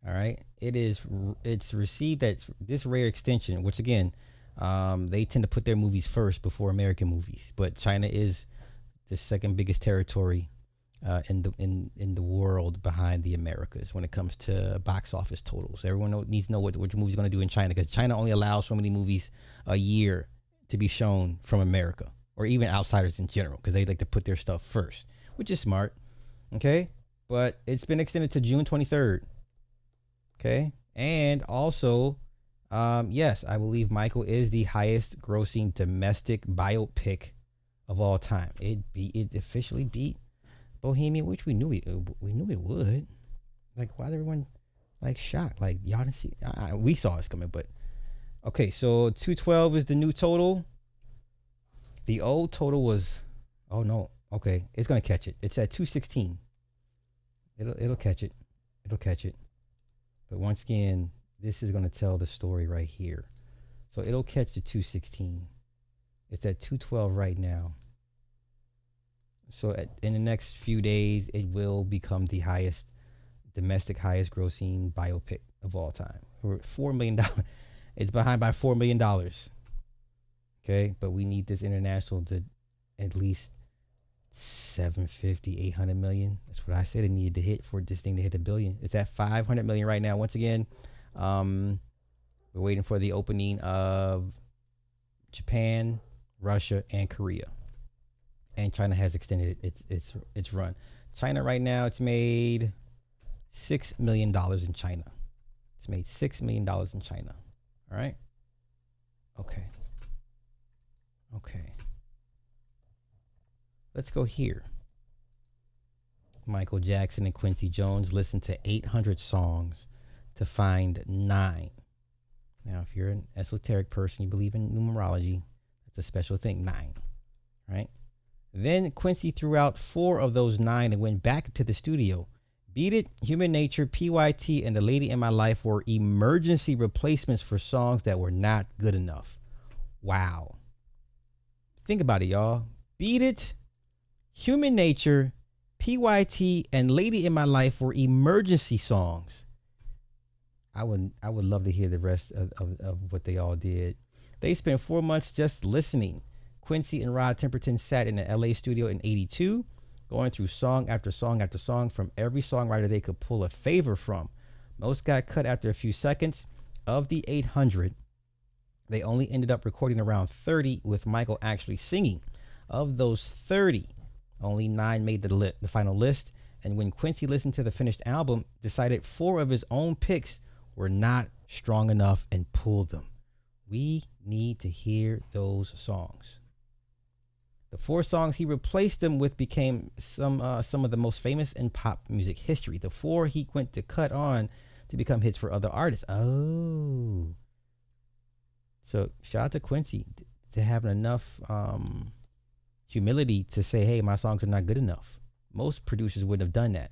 Speaker 8: All right. It's received at this rare extension, which again, they tend to put their movies first before American movies. But China is the second biggest territory in the world behind the Americas when it comes to box office totals. Everyone needs to know what your movie's going to do in China, because China only allows so many movies a year to be shown from America, or even outsiders in general, because they like to put their stuff first, which is smart. Okay. But it's been extended to June 23rd. Okay. And also, yes, I believe Michael is the highest grossing domestic biopic of all time. It officially beat Bohemian, which we knew it would. Like, why is everyone like shocked? Like, y'all didn't see, we saw this coming, but okay. So 212 is the new total. The old total was, oh no. Okay. It's going to catch it. It's at 216. It'll catch it. It'll catch it. But once again, this is going to tell the story right here. So it'll catch the 216. It's at 212 right now. So in the next few days, it will become the highest grossing biopic of all time. We're at $4 million. It's behind by $4 million. Okay. But we need this international to at least 750, 800 million. That's what I said it needed to hit for this thing to hit $1 billion. It's at 500 million right now. Once again, we're waiting for the opening of Japan, Russia, and Korea. And China has extended its run. China right now, it's made $6 million in China. It's made $6 million in China. All right. Okay. Let's go here. Michael Jackson and Quincy Jones listened to 800 songs to find 9. Now, if you're an esoteric person, you believe in numerology, that's a special thing, 9. Right? Then Quincy threw out 4 of those 9 and went back to the studio. Beat It, Human Nature, PYT, and The Lady in My Life were emergency replacements for songs that were not good enough. Wow. Think about it, y'all. Beat It, Human Nature, PYT, and Lady in My Life were emergency songs. I would love to hear the rest of what they all did. They spent 4 months just listening. Quincy and Rod Temperton sat in the LA studio in 82, going through song after song after song from every songwriter they could pull a favor from. Most got cut after a few seconds. Of the 800, they only ended up recording around 30 with Michael actually singing. Of those 30, only 9 made the final list. And when Quincy listened to the finished album, decided 4 of his own picks were not strong enough and pulled them. We need to hear those songs. The 4 songs he replaced them with became some of the most famous in pop music history. The 4 he went to cut on to become hits for other artists. Oh. So shout out to Quincy to having enough humility to say, hey, my songs are not good enough. Most producers wouldn't have done that.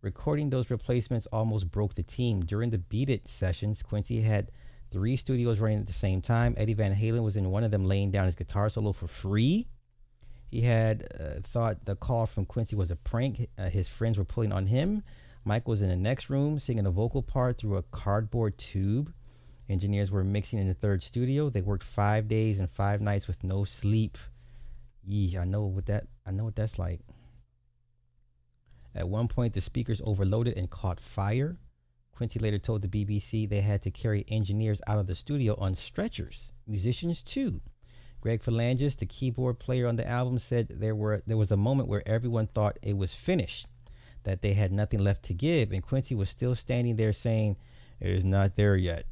Speaker 8: Recording those replacements almost broke the team. During the Beat It sessions, Quincy had 3 studios running at the same time. Eddie Van Halen was in one of them laying down his guitar solo for free. He had thought the call from Quincy was a prank. His friends were pulling on him. Mike was in the next room singing a vocal part through a cardboard tube. Engineers were mixing in the third studio. They worked 5 days and 5 nights with no sleep. I know what that's like. At one point, the speakers overloaded and caught fire. Quincy later told the BBC they had to carry engineers out of the studio on stretchers. Musicians too. Greg Phalanges, the keyboard player on the album, said there was a moment where everyone thought it was finished, that they had nothing left to give, and Quincy was still standing there saying, "It is not there yet,"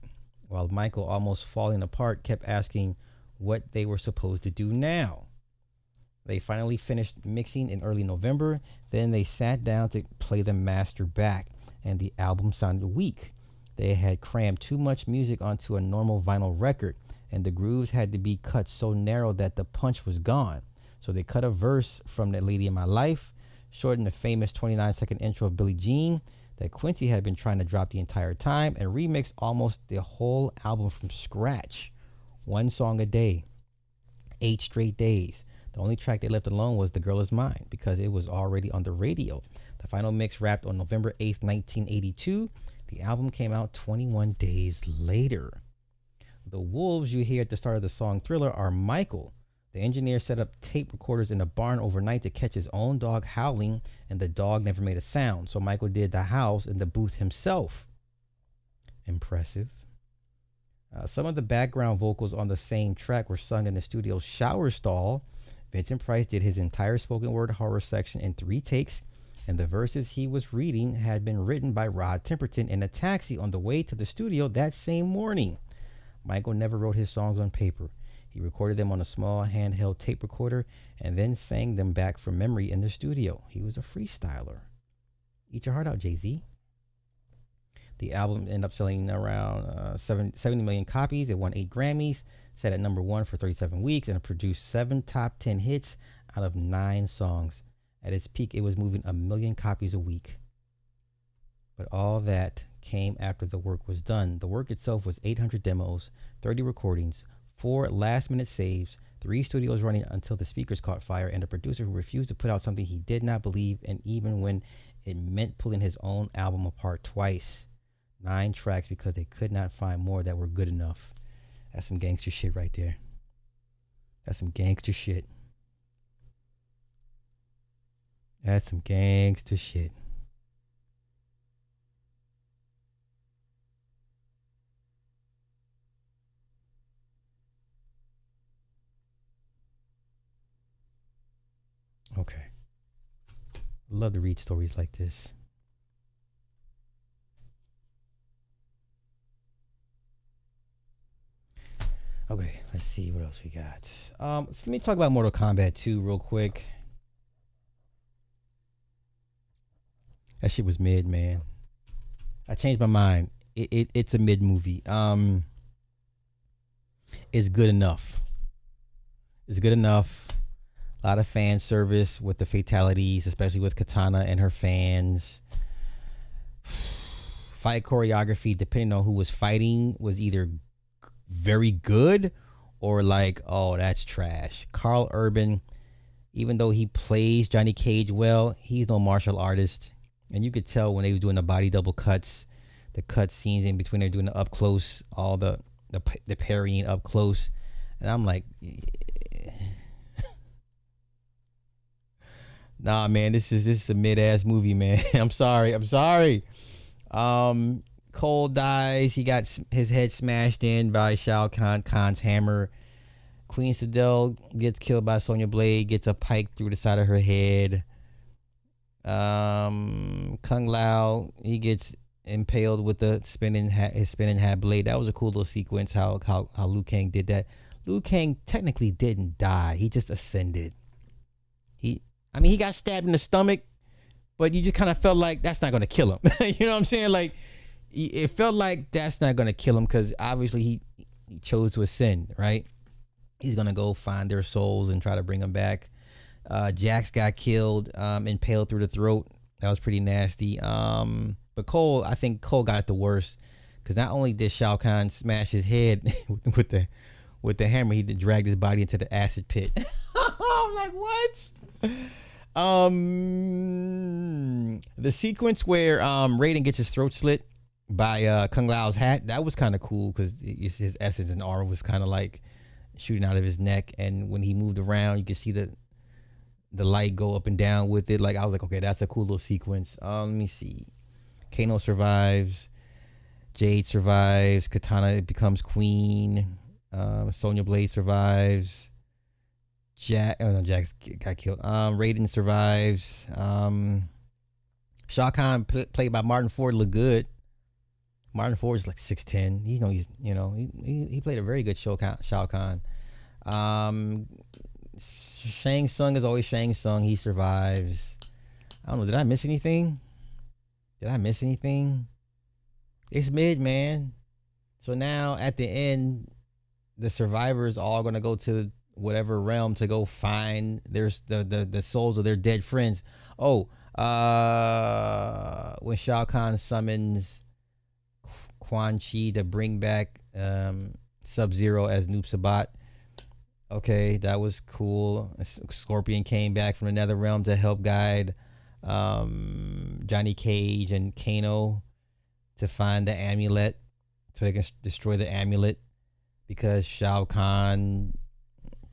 Speaker 8: while Michael, almost falling apart, kept asking what they were supposed to do now. They finally finished mixing in early November. Then they sat down to play the master back, and the album sounded weak. They had crammed too much music onto a normal vinyl record, and the grooves had to be cut so narrow that the punch was gone. So they cut a verse from "That Lady in My Life," shortened the famous 29-second intro of "Billie Jean" that Quincy had been trying to drop the entire time, and remixed almost the whole album from scratch. 1 song a day, 8 straight days. The only track they left alone was "The Girl Is Mine" because it was already on the radio. The final mix wrapped on November 8th, 1982. The album came out 21 days later. The wolves you hear at the start of the song Thriller are Michael. The engineer set up tape recorders in a barn overnight to catch his own dog howling, and the dog never made a sound. So Michael did the house in the booth himself. Impressive. Some of the background vocals on the same track were sung in the studio's shower stall. Vincent Price did his entire spoken word horror section in 3 takes, and the verses he was reading had been written by Rod Temperton in a taxi on the way to the studio that same morning. Michael never wrote his songs on paper. He recorded them on a small handheld tape recorder and then sang them back from memory in the studio. He was a freestyler. Eat your heart out, Jay-Z. The album ended up selling around 70 million copies. It won 8 Grammys, sat at number 1 for 37 weeks, and it produced 7 top 10 hits out of 9 songs. At its peak, it was moving 1 million copies a week. But all that came after the work was done. The work itself was 800 demos, 30 recordings, 4 last-minute saves, 3 studios running until the speakers caught fire, and a producer who refused to put out something he did not believe in, even when it meant pulling his own album apart twice. 9 tracks because they could not find more that were good enough. That's some gangster shit right there. That's some gangster shit. That's some gangster shit. Okay. Love to read stories like this. Okay, let's see what else we got. So let me talk about Mortal Kombat 2 real quick. That shit was mid, man. I changed my mind. It's a mid movie. It's good enough. It's good enough. A lot of fan service with the fatalities, especially with Katana and her fans. Fight choreography, depending on who was fighting, was either very good or like, oh, that's trash. Carl Urban, even though he plays Johnny Cage well, he's no martial artist. And you could tell when they were doing the body double cuts, the cut scenes in between, they're doing the up close, all the parrying up close. And I'm like, nah, man, this is a mid-ass movie, man. I'm sorry. Cole dies. He got his head smashed in by Shao Kahn's hammer. Queen Sindel gets killed by Sonya Blade, gets a pike through the side of her head. Kung Lao, he gets impaled with his spinning hat blade. That was a cool little sequence, how Liu Kang did that. Liu Kang technically didn't die. He just ascended. He got stabbed in the stomach, but you just kind of felt like that's not going to kill him. You know what I'm saying? Like, it felt like that's not going to kill him because obviously he chose to ascend, right? He's going to go find their souls and try to bring them back. Jax got killed, impaled through the throat. That was pretty nasty. But Cole, I think Cole got the worst because not only did Shao Kahn smash his head with the hammer, he dragged his body into the acid pit. I'm like, what? The sequence where Raiden gets his throat slit by Kung Lao's hat. That was kind of cool because his essence and armor was kind of like shooting out of his neck, and when he moved around, you could see the light go up and down with it. Like I was like, okay, that's a cool little sequence. Let me see. Kano survives. Jade survives. Katana becomes queen. Sonya Blade survives. Jax got killed. Raiden survives. Shao Kahn, played by Martin Ford, looked good. Martin Ford is like 6'10". He played a very good Shao Kahn. Shang Tsung is always Shang Tsung. He survives. I don't know. Did I miss anything? It's mid, man. So now at the end, the survivors all gonna go to whatever realm to go find the souls of their dead friends. Oh, when Shao Kahn summons Quan Chi to bring back Sub-Zero as Noob Sabat. Okay, that was cool. Scorpion came back from another realm to help guide Johnny Cage and Kano to find the amulet so they can destroy the amulet, because Shao Kahn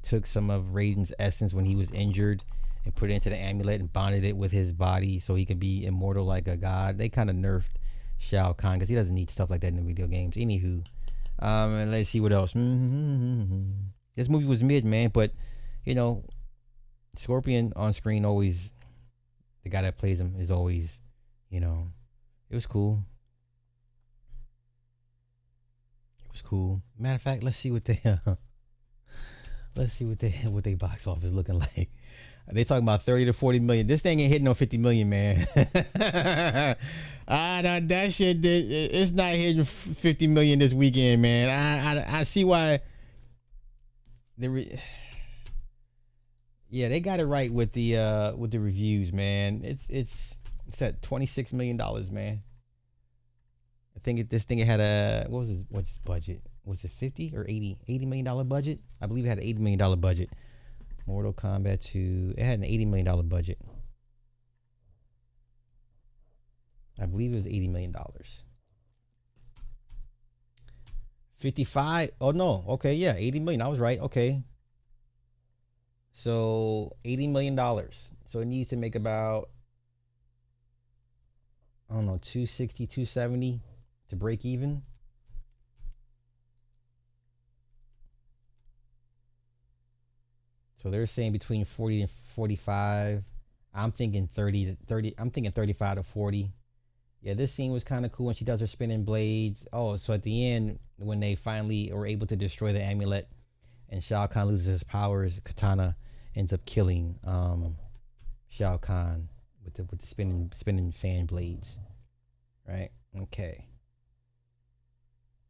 Speaker 8: took some of Raiden's essence when he was injured and put it into the amulet and bonded it with his body so he could be immortal like a god. They kind of nerfed Shao Kahn because he doesn't need stuff like that in the video games. Anywho, and let's see what else. This movie was mid, man, but Scorpion on screen always, the guy that plays him is always, it was cool. Matter of fact, let's see what they box office looking like. They talking about 30 to 40 million. This thing ain't hitting no 50 million, man. That shit, it's not hitting 50 million this weekend, man. I see why. They got it right with the reviews, man. It's at $26 million, man. I think this thing had what's its budget? Was it 50 or 80? $80 million budget? I believe it had an $80 million budget. Mortal Kombat 2, it had an $80 million budget. I believe it was $80 million. 55, oh no, okay, yeah, 80 million, I was right, okay. So $80 million. So it needs to make about, I don't know, 260, 270 to break even. So they're saying between 40 and 45. I'm thinking 30 to 30. I'm thinking 35 to 40. Yeah, this scene was kind of cool when she does her spinning blades. Oh, so at the end, when they finally were able to destroy the amulet and Shao Kahn loses his powers, Katana ends up killing Shao Kahn with the spinning fan blades. Right? Okay.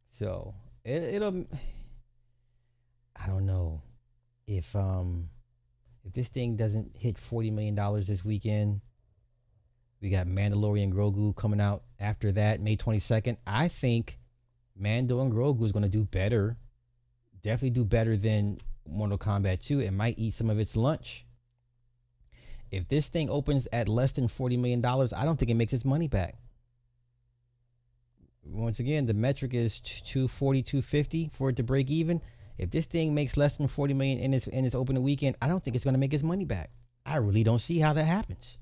Speaker 8: So it'll, I don't know if this thing doesn't hit $40 million this weekend. We got Mandalorian Grogu coming out after that, May 22nd. I think Mando and Grogu is going to do better. Definitely do better than Mortal Kombat 2. It might eat some of its lunch. If this thing opens at less than $40 million, I don't think it makes its money back. Once again, the metric is 240, 250 for it to break even. If this thing makes less than 40 million in its opening weekend, I don't think it's going to make its money back. I really don't see how that happens.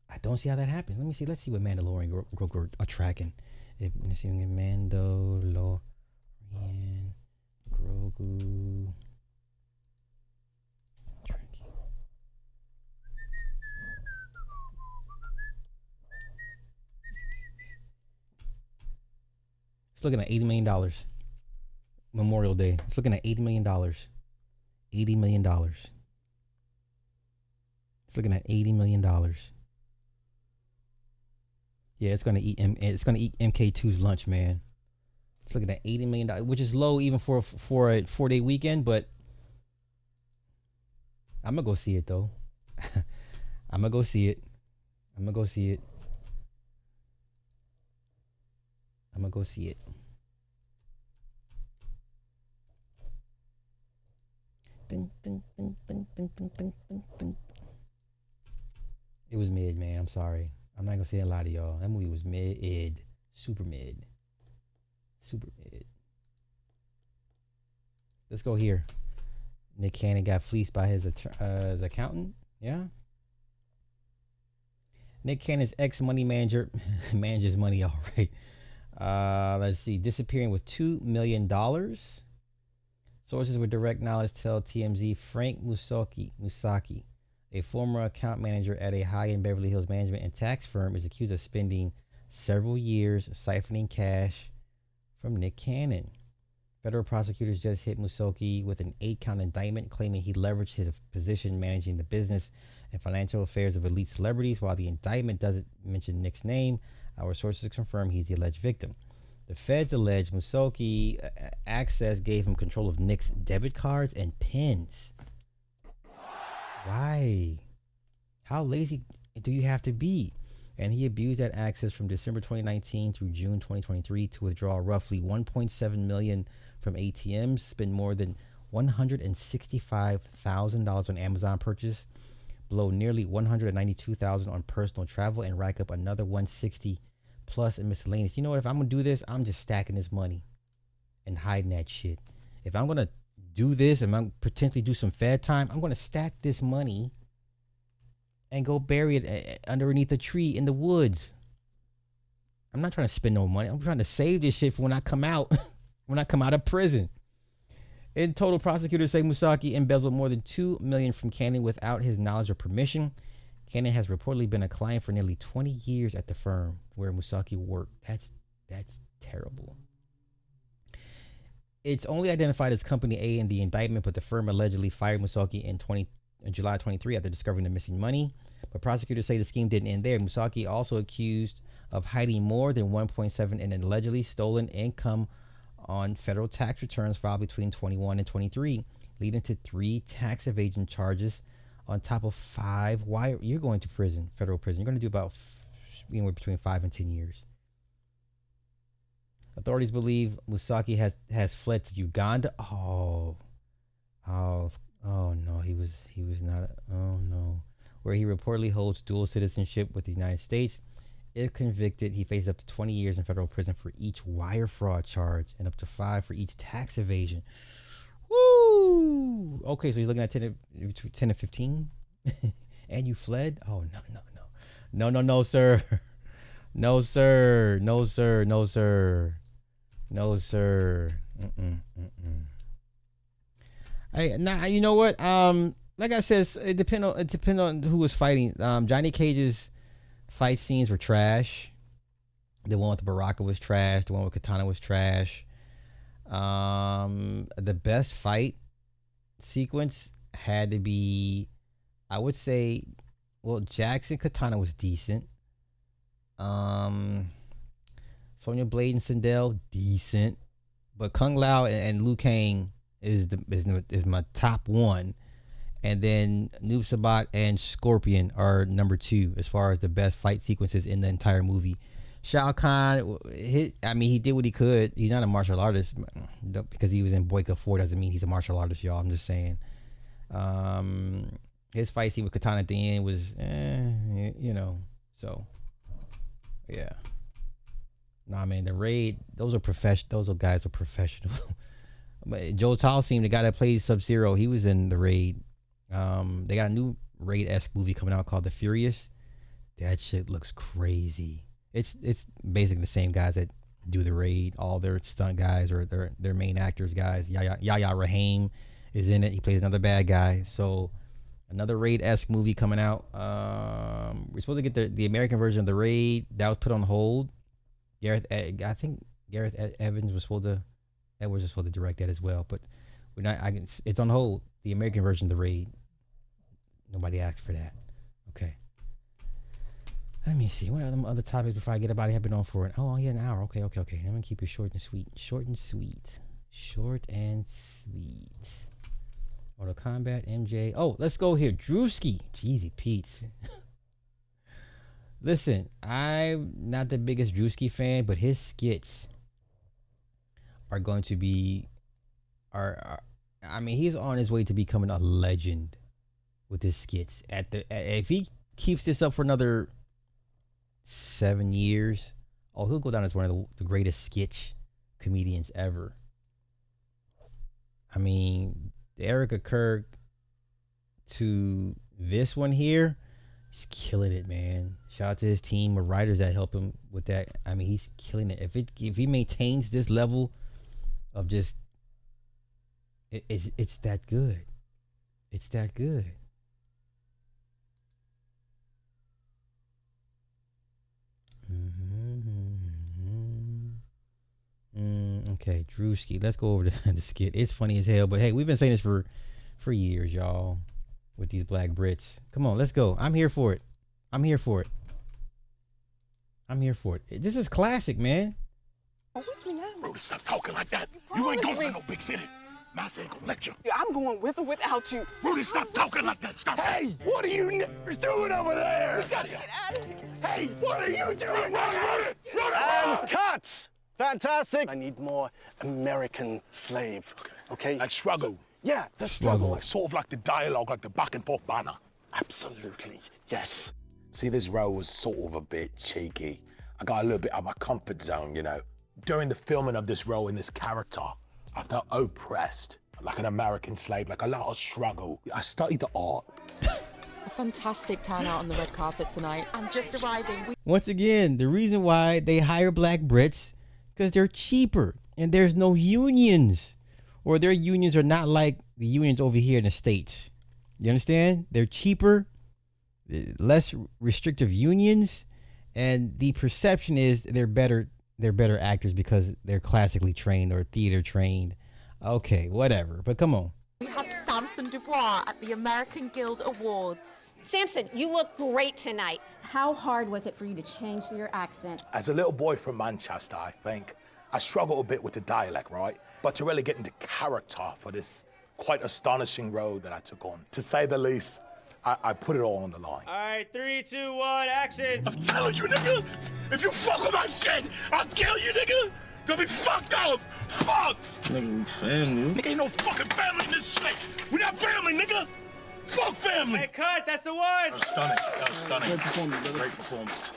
Speaker 8: I don't see how that happens. Let me see. Let's see what Mandalorian Grogu are tracking. Let's see, Mandalorian Grogu. It's looking at $80 million. Memorial Day. It's looking at $80 million. $80 million. It's looking at $80 million. Yeah, it's gonna eat MK2's lunch, man. It's looking at $80 million, which is low even for a 4-day weekend, but I'm gonna go see it though. I'm gonna go see it. It was mid, man. I'm sorry. I'm not gonna say a lot of y'all. That movie was mid, super mid, super mid. Let's go here. Nick Cannon got fleeced by his accountant. Yeah. Nick Cannon's ex-money manager manages money all right. Let's see. Disappearing with $2 million. Sources with direct knowledge tell TMZ Frank Musaki, a former account manager at a high-end Beverly Hills management and tax firm, is accused of spending several years siphoning cash from Nick Cannon. Federal prosecutors just hit Musaki with an 8-count indictment claiming he leveraged his position managing the business and financial affairs of elite celebrities. While the indictment doesn't mention Nick's name, our sources confirm he's the alleged victim. The feds allege Musaki access gave him control of Nick's debit cards and pins. Why? How lazy do you have to be? And he abused that access from December 2019 through June 2023 to withdraw roughly $1.7 million from ATMs, spend more than $165,000 on Amazon purchase, blow nearly $192,000 on personal travel, and rack up another $160,000 plus in miscellaneous. You know what? If I'm gonna do this, I'm just stacking this money and hiding that shit. If I'm gonna do this and I'm potentially do some Fed time, I'm gonna stack this money and go bury it underneath a tree in the woods. I'm not trying to spend no money. I'm trying to save this shit for when I come out, when I come out of prison. In total, prosecutors say Musaki embezzled more than $2 million from Cannon without his knowledge or permission. Cannon has reportedly been a client for nearly 20 years at the firm where Musaki worked. That's terrible. It's only identified as Company A in the indictment, but the firm allegedly fired Musaki in July 23 after discovering the missing money. But prosecutors say the scheme didn't end there. Musaki also accused of hiding more than 1.7 in allegedly stolen income on federal tax returns filed between 21 and 23, leading to 3 tax evasion charges on top of 5. Why you're going to prison, federal prison? You're going to do about anywhere between 5 and 10 years. Authorities believe Musaki has fled to Uganda. Oh no, he was not. Oh no, where he reportedly holds dual citizenship with the United States. If convicted, he faces up to 20 years in federal prison for each wire fraud charge and up to 5 for each tax evasion. Woo! Okay, so he's looking at 10 to 15, and you fled. Oh no, sir, no sir. Now you know what? Like I said, it depend on who was fighting. Johnny Cage's fight scenes were trash. The one with Baraka was trash. The one with Katana was trash. The best fight sequence had to be, I would say, well, Jackson Katana was decent. Sonya Blade and Sindel, decent. But Kung Lao and Liu Kang is my top one. And then Noob Sabat and Scorpion are number 2 as far as the best fight sequences in the entire movie. Shao Kahn, he did what he could. He's not a martial artist. Because he was in Boyka 4 doesn't mean he's a martial artist, y'all. I'm just saying. His fight scene with Katana at the end was, so, yeah. Nah, man, the Raid, those guys are professional. But Joe Talsim, the guy that plays Sub-Zero, he was in the Raid. They got a new Raid-esque movie coming out called The Furious. That shit looks crazy. It's basically the same guys that do the Raid, all their stunt guys or their main actors guys. Yahya Rahim is in it. He plays another bad guy. So another Raid-esque movie coming out. We're supposed to get the American version of the Raid. That was put on hold. Gareth Edwards was supposed to direct that as well, but we're not. It's on hold. The American version of the Raid. Nobody asked for that. Okay. Let me see. What are the other topics before I get about it? I've been on for an hour. Okay. I'm gonna keep it short and sweet. Mortal Kombat, MJ. Oh, let's go here. Druski. Jeezy Pete's. Listen, I'm not the biggest Druski fan, but his skits are going to be he's on his way to becoming a legend with his skits. If he keeps this up for another 7 years. Oh, he'll go down as one of the greatest sketch comedians ever. I mean, Erica Kirk to this one here, he's killing it, man. Shout out to his team of writers that help him with that. I mean, he's killing it. If he maintains this level of just, it's that good. It's that good. Okay, Druski. Let's go over the skit. It's funny as hell, but hey, we've been saying this for years, y'all, with these black Brits. Come on, let's go. I'm here for it. I'm here for it. I'm here for it. This is classic, man.
Speaker 4: Brody, stop talking like that. You ain't going to no big city. Mass ain't gonna let you.
Speaker 15: Yeah, I'm going with or without you.
Speaker 4: Rudy, stop talking like that. Stop. Hey, what are you niggers doing over there?
Speaker 15: We gotta get out of here.
Speaker 4: Hey, what are you doing? Run!
Speaker 15: And cut! Fantastic. I need more American slave. Okay?
Speaker 4: Like struggle.
Speaker 15: So, yeah, the
Speaker 4: Struggle. Like sort of like the dialogue, like the back and forth banner.
Speaker 15: Absolutely. Yes.
Speaker 2: See, this role was sort of a bit cheeky. I got a little bit out of my comfort zone, you know. During the filming of this role and this character, I felt oppressed, like an American slave, like a lot of struggle. I studied the art.
Speaker 16: A fantastic turnout on the red carpet tonight. I'm just arriving.
Speaker 8: Once again, the reason why they hire black Brits, because they're cheaper and there's no unions, or their unions are not like the unions over here in the States. You understand? They're cheaper, less restrictive unions, and the perception is they're better actors because they're classically trained or theater trained. Okay, whatever, but come on.
Speaker 16: We have Samson Dubois at the American Guild Awards.
Speaker 17: Samson, you look great tonight.
Speaker 18: How hard was it for you to change your accent?
Speaker 2: As a little boy from Manchester, I think, I struggled a bit with the dialect, right? But to really get into character for this quite astonishing role that I took on, to say the least, I put it all on the line.
Speaker 15: All right, 3, 2, 1, action.
Speaker 4: I'm telling you, nigga, if you fuck with my shit, I'll kill you, nigga. You'll be fucked up. Fuck.
Speaker 15: Nigga, we family.
Speaker 4: Nigga, ain't no fucking family in this shit. We're not family, nigga. Fuck family.
Speaker 15: Hey, cut, that's the one.
Speaker 2: That was stunning. That was stunning.
Speaker 15: Great performance, brother.
Speaker 2: Great performance.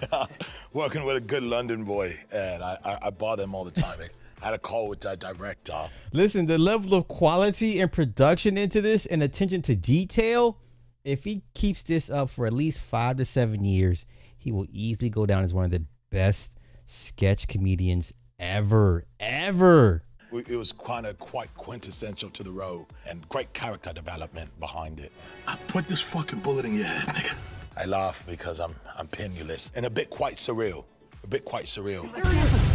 Speaker 2: Working with a good London boy, and I bother him all the time. I had a call with that director.
Speaker 8: Listen, the level of quality and production into this and attention to detail, if he keeps this up for at least 5 to 7 years, he will easily go down as one of the best sketch comedians ever.
Speaker 2: It was quite quintessential to the role and great character development behind it.
Speaker 4: I put this fucking bullet in your head, nigga.
Speaker 2: I laugh because I'm penniless and a bit quite surreal.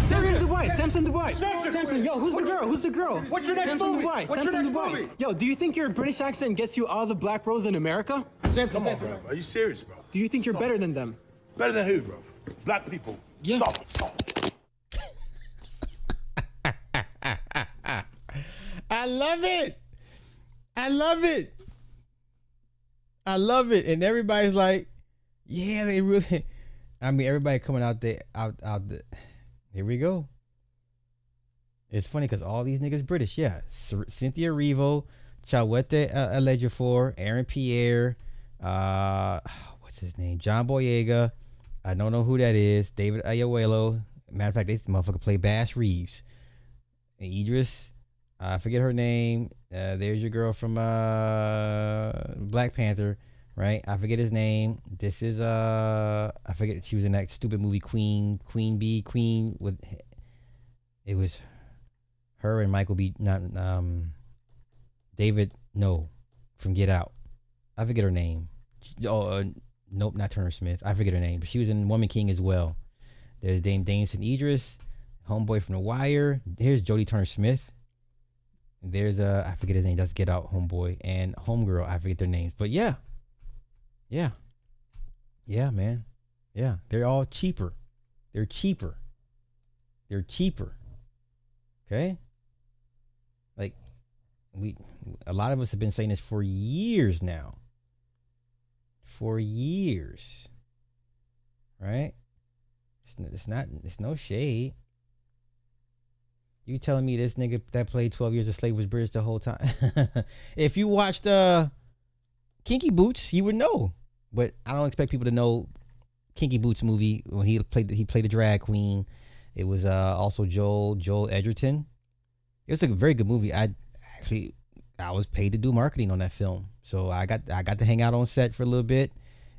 Speaker 19: Samson Dubois. Samson, yo, who's the girl? Who's the girl?
Speaker 15: What's your next movie?
Speaker 19: What's your next movie? Yo, do you think your British accent gets you all the black roles in America?
Speaker 2: Come on, bro. Are you serious, bro?
Speaker 19: Do you think you're better than them?
Speaker 2: Better than who, bro? Black people.
Speaker 19: Yeah.
Speaker 2: Stop.
Speaker 8: I love it. And everybody's like, yeah, they really, I mean, everybody coming out there, here we go. It's funny because all these niggas British, yeah. Cynthia Erivo, Chiwetel Ejiofor, Aaron Pierre, what's his name? John Boyega. I don't know who that is. David Ayuelo. Matter of fact, this motherfucker play Bass Reeves. And Idris, I forget her name. There's your girl from Black Panther, right? I forget his name. This is I forget. She was in that stupid movie Queen with. It was her and Michael B. Not David. No, from Get Out. I forget her name. Nope, not Turner Smith. I forget her name, but she was in Woman King as well. There's Dame Damson Idris, homeboy from The Wire. Here's Jodie Turner Smith. There's I forget his name. That's Get Out homeboy and homegirl. I forget their names, but yeah, man, yeah. They're all cheaper. They're cheaper. Okay, like a lot of us have been saying this for years now. Right? It's no shade. You telling me this nigga that played 12 Years a Slave was British the whole time? If you watched Kinky Boots, you would know. But I don't expect people to know Kinky Boots movie when he played a drag queen. It was also Joel Edgerton. It was a very good movie. I was paid to do marketing on that film, so I got to hang out on set for a little bit,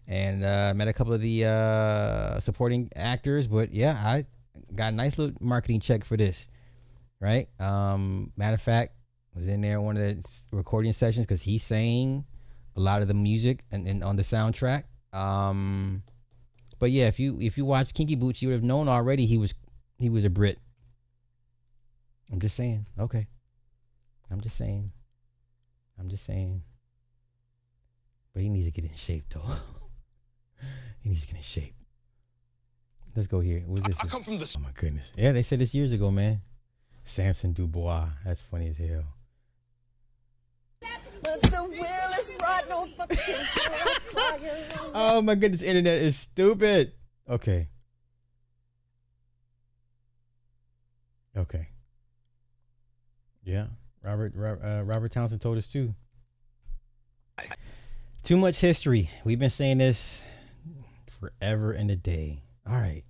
Speaker 8: and met a couple of the supporting actors. But yeah, I got a nice little marketing check for this, right? Matter of fact, was in there one of the recording sessions because he sang a lot of the music and on the soundtrack. But yeah, if you watch Kinky Boots, you would have known already he was a Brit. I'm just saying. Okay. I'm just saying. But he needs to get in shape, though. He needs to get in shape. Let's go here. What's this?
Speaker 4: I come from the...
Speaker 8: Oh, my goodness. Yeah, they said this years ago, man. Samson Dubois. That's funny as hell.
Speaker 18: But the wheel is rotten on fucking
Speaker 8: Oh, my goodness. Internet is stupid. Okay. Yeah. Robert Townsend told us too. Too much history. We've been saying this forever and a day. All right.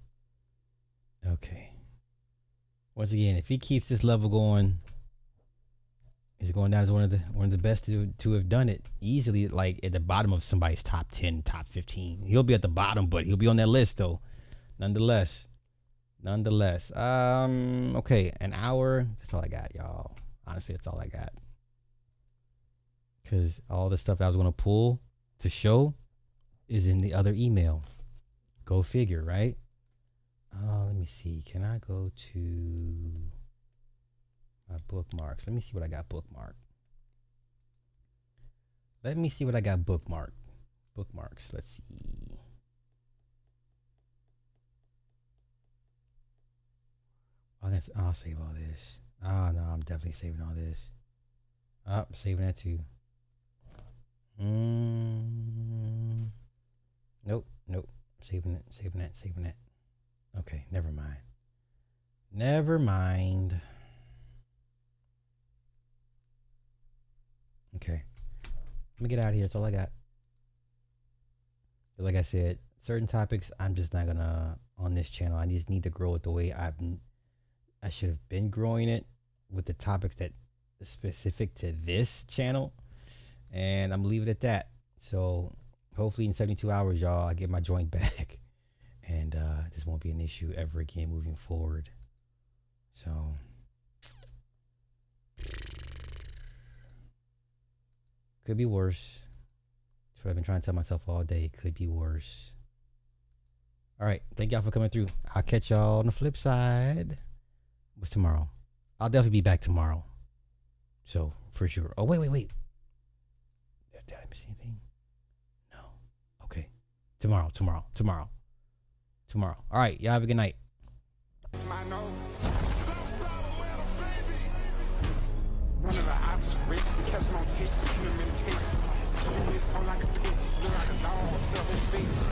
Speaker 8: Okay. Once again, if he keeps this level going, he's going down as one of the best to have done it easily, like at the bottom of somebody's top 10, top 15. He'll be at the bottom, but he'll be on that list though. Nonetheless. Okay, an hour. That's all I got, y'all. Honestly, that's all I got. Because all the stuff I was going to pull to show is in the other email. Go figure, right? Let me see. Can I go to my bookmarks? Let me see what I got bookmarked. Bookmarks. Let's see. I'll save all this. Oh, no, I'm definitely saving all this. I'm saving that too. Nope. Saving that. Okay, never mind. Okay. Let me get out of here. That's all I got. Like I said, certain topics I'm just not gonna on this channel. I just need to grow it the way I should have been growing it with the topics that are specific to this channel, and I'm gonna leave it at that. So hopefully in 72 hours, y'all, I get my joint back, and this won't be an issue ever again moving forward. So could be worse. That's what I've been trying to tell myself all day. It could be worse. All right, thank y'all for coming through. I'll catch y'all on the flip side. What's tomorrow? I'll definitely be back tomorrow. So, for sure. Oh, wait. Did I miss anything? No. Okay. Tomorrow. All right, y'all have a good night.
Speaker 20: One of the ops, Brits, the catch on tape, the human chase. I'm like a bitch, look like a dog, tell his face.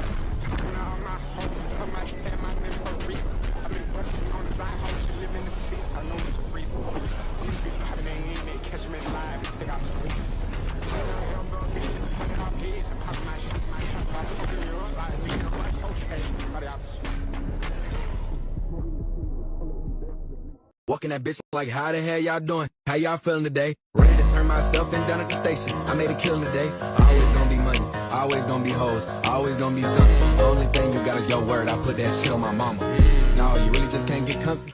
Speaker 20: Talking all my hoes, tell my tab, my name her wrist. I've been busting on the side house, she live in the six, I know it's a wrist. These big poppin' they catch me live and take off sleeves. Turn it off heads and pop my shit, my shot, like fucking you up, like being a rice, okay. Body out.
Speaker 21: Walking that bitch like, how the hell y'all doing? How y'all feeling today? Ready to turn myself in down at the station. I made a killing today. Always gonna be money, always gonna be hoes, always gonna be something. The only thing you got is your word. I put that shit on my mama. No, you really just can't get comfy.